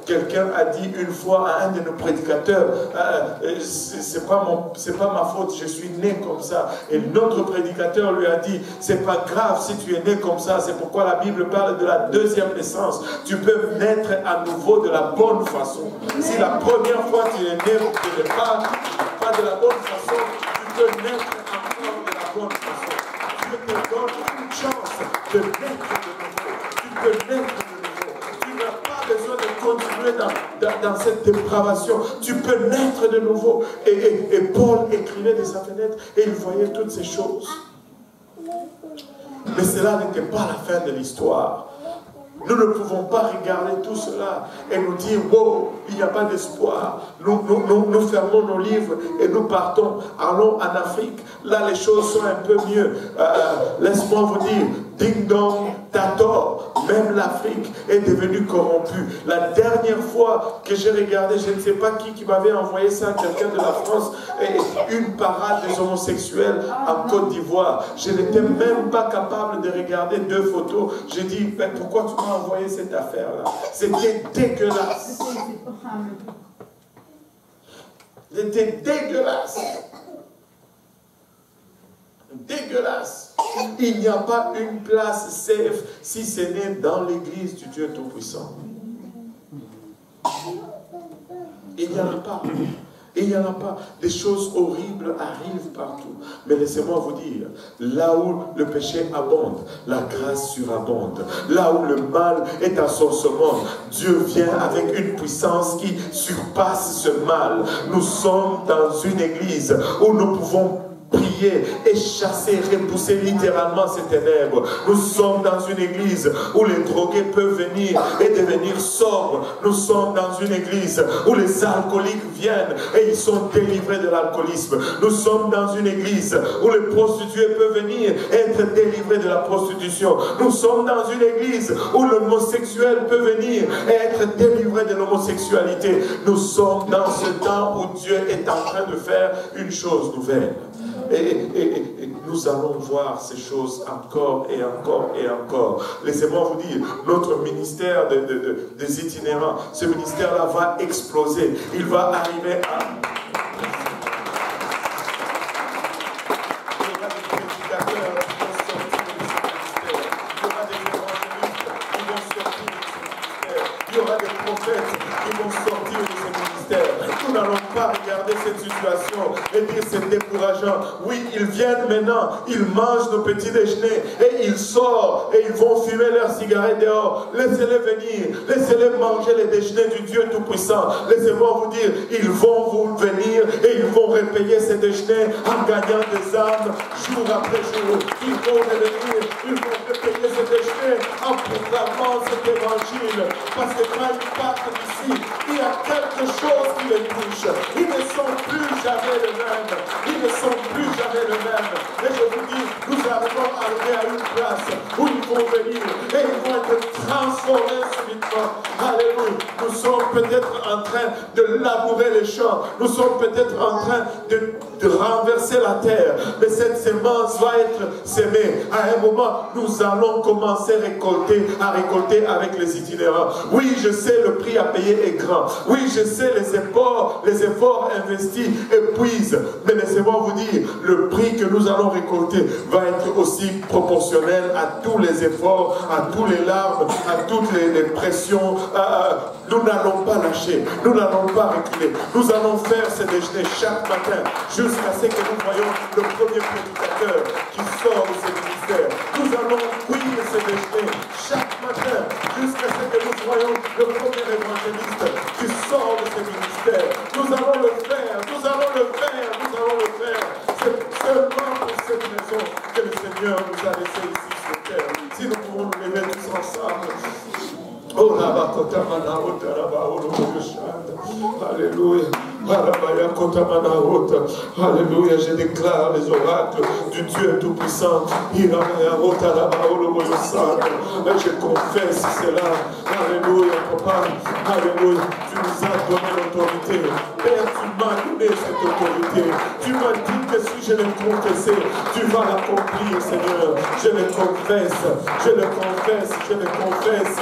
Quelqu'un a dit une fois à un de nos prédicateurs, c'est pas ma faute, je suis né comme ça. Et notre prédicateur lui a dit, c'est pas grave si tu es né comme ça, c'est pourquoi la Bible parle de la deuxième naissance. Tu peux naître à nouveau de la bonne façon. Si la première fois tu es né, tu n'es pas de la bonne façon, tu peux naître encore de la bonne façon. Dieu te donne une chance de naître de nouveau. Tu peux naître de nouveau. Tu n'as pas besoin de continuer continuer dans cette dépravation. Tu peux naître de nouveau. Et Paul écrivait de sa fenêtre et il voyait toutes ces choses. Mais cela n'était pas la fin de l'histoire. Nous ne pouvons pas regarder tout cela et nous dire, wow, il n'y a pas d'espoir. Nous fermons nos livres et nous partons. Allons en Afrique. Là, les choses sont un peu mieux. Laisse-moi vous dire, ding dong, t'as tort. Même l'Afrique est devenue corrompue. La dernière fois que j'ai regardé, je ne sais pas qui m'avait envoyé ça, quelqu'un de la France, une parade des homosexuels en Côte d'Ivoire. Je n'étais même pas capable de regarder 2 photos. J'ai dit, mais pourquoi tu m'as envoyé cette affaire-là? C'était dégueulasse. C'était dégueulasse. Dégueulasse. Il n'y a pas une place safe si ce n'est dans l'église du Dieu Tout-Puissant. Il n'y en a pas. Il n'y en a pas. Des choses horribles arrivent partout. Mais laissez-moi vous dire, là où le péché abonde, la grâce surabonde. Là où le mal est à son summum, Dieu vient avec une puissance qui surpasse ce mal. Nous sommes dans une église où nous pouvons prier et chasser, repousser littéralement ces ténèbres. Nous sommes dans une église où les drogués peuvent venir et devenir sobres. Nous sommes dans une église où les alcooliques viennent et ils sont délivrés de l'alcoolisme. Nous sommes dans une église où les prostituées peuvent venir et être délivrés de la prostitution. Nous sommes dans une église où l'homosexuel peut venir et être délivré de l'homosexualité. Nous sommes dans ce temps où Dieu est en train de faire une chose nouvelle. Et nous allons voir ces choses encore et encore et encore. Laissez-moi vous dire, notre ministère des itinérants, ce ministère-là va exploser. Il va arriver à... Il y aura des prédicateurs qui vont sortir de ce ministère. Il y aura des évangélistes qui vont sortir de ce ministère. Il y aura des prophètes qui vont sortir de ce ministère. Nous n'allons pas regarder cette situation et dire c'est décourageant. Oui, ils viennent maintenant, ils mangent nos petits déjeuners et ils sortent et ils vont fumer leurs cigarettes dehors. Laissez-les venir, laissez-les manger les déjeuners du Dieu Tout-Puissant. Laissez-moi vous dire, ils vont vous venir et ils vont repayer ces déjeuners en gagnant des âmes jour après jour. Ils vont revenir, ils vont repayer ces déjeuners en proclamant cet évangile. Parce que quand ils partent d'ici, il y a quelque chose qui les touche. Ils ne sont plus jamais les mêmes. Ils ne sont plus jamais les mêmes. Et je vous dis, nous allons arriver à une place où ils vont venir et ils vont être transformés subitement. Alléluia. Nous sommes peut-être en train de labourer les champs. Nous sommes peut-être en train de renverser la terre. Mais cette semence va être semée. À un moment, nous allons commencer à récolter avec les itinérants. Oui, je sais, le prix à payer est grand. Oui, je sais, les efforts investis épuisent. Mais laissez-moi vous dire, le prix que nous allons récolter va être aussi proportionnel à tous les efforts, à tous les larmes, à toutes les pressions. Nous n'allons pas lâcher, nous n'allons pas reculer. Nous allons faire ce déjeuner chaque matin jusqu'à ce que nous voyons le premier prédicateur qui sort de ce ministère. Nous allons cuire ce déjeuner chaque matin jusqu'à ce que nous voyons le premier évangéliste qui sort de ce ministère. Nous allons le faire, nous allons le faire, nous allons le faire. C'est seulement pour cette raison que le Seigneur nous a laissé ici sur terre. Si nous pouvons nous lever tous ensemble. Alléluia. Alléluia, je déclare les oracles du Dieu Tout-Puissant. Et je confesse cela. Alléluia, papa. Alléluia, tu nous as donné l'autorité. Père, tu m'as donné cette autorité. Tu m'as dit que si je l'ai confessé, tu vas l'accomplir, Seigneur. Je le confesse, je le confesse, je le confesse.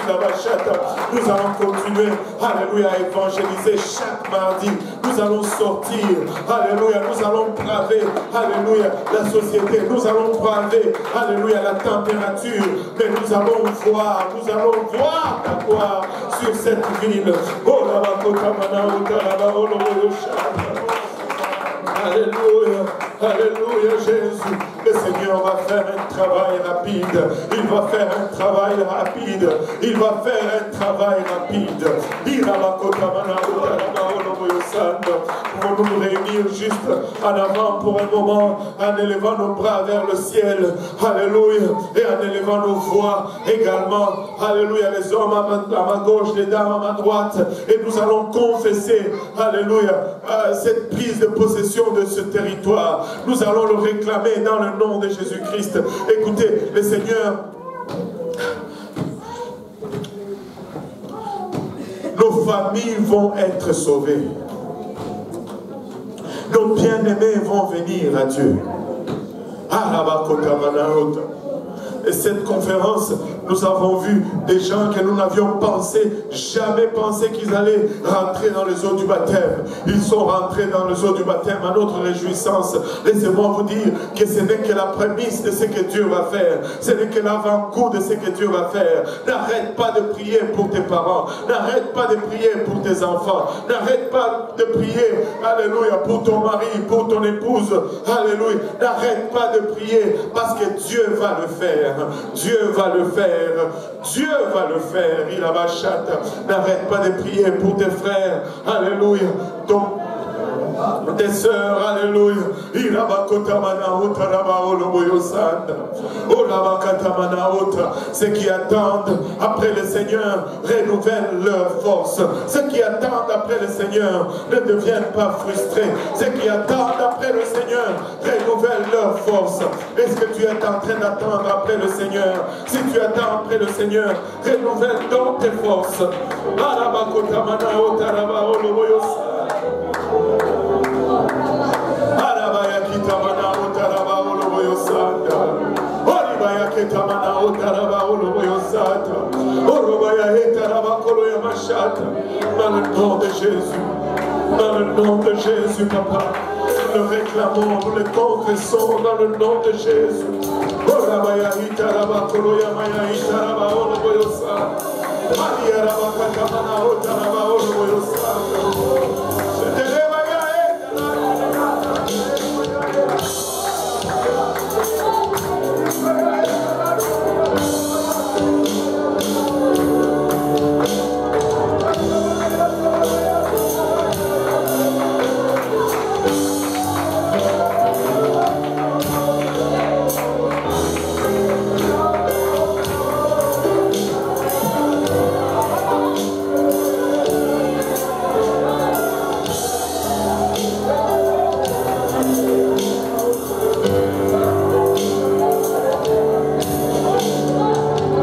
Nous allons continuer, alléluia, à évangéliser chaque mardi. Nous allons sortir, alléluia, nous allons braver, alléluia, la société. Nous allons braver, alléluia, la température. Mais nous allons voir ta gloire sur cette ville. Alléluia, Alléluia Jésus. Le Seigneur va faire un travail rapide. Il va faire un travail rapide. Il va faire un travail rapide. Pouvons-nous nous réunir juste en avant pour un moment, en élevant nos bras vers le ciel. Alléluia. Et en élevant nos voix également. Alléluia. Les hommes à ma gauche, les dames à ma droite. Et nous allons confesser, alléluia, cette prise de possession de ce territoire. Nous allons le réclamer dans le nom de Jésus-Christ. Écoutez, le Seigneur, nos familles vont être sauvées. Nos bien-aimés vont venir à Dieu. Et cette conférence, nous avons vu des gens que nous n'avions jamais pensé qu'ils allaient rentrer dans les eaux du baptême. Ils sont rentrés dans les eaux du baptême à notre réjouissance. Laissez-moi vous dire que ce n'est que la prémisse de ce que Dieu va faire. Ce n'est que l'avant-goût de ce que Dieu va faire. N'arrête pas de prier pour tes parents. N'arrête pas de prier pour tes enfants. N'arrête pas de prier, alléluia, pour ton mari, pour ton épouse. Alléluia. N'arrête pas de prier parce que Dieu va le faire. Dieu va le faire. Dieu va le faire. Il a ma chatte. N'arrête pas de prier pour tes frères. Alléluia. Tes sœurs, alléluia. Ceux qui attendent après le Seigneur renouvellent leur force. Ceux qui attendent après le Seigneur ne deviennent pas frustrés. Ceux qui attendent après le Seigneur renouvellent leur force. Est-ce que tu es en train d'attendre après le Seigneur? Si tu attends après le Seigneur, renouvelle donc tes forces. Dans le nom de Jésus, dans le nom de Jésus, papa, nous le réclamons, nous le confessons dans le nom de Jésus.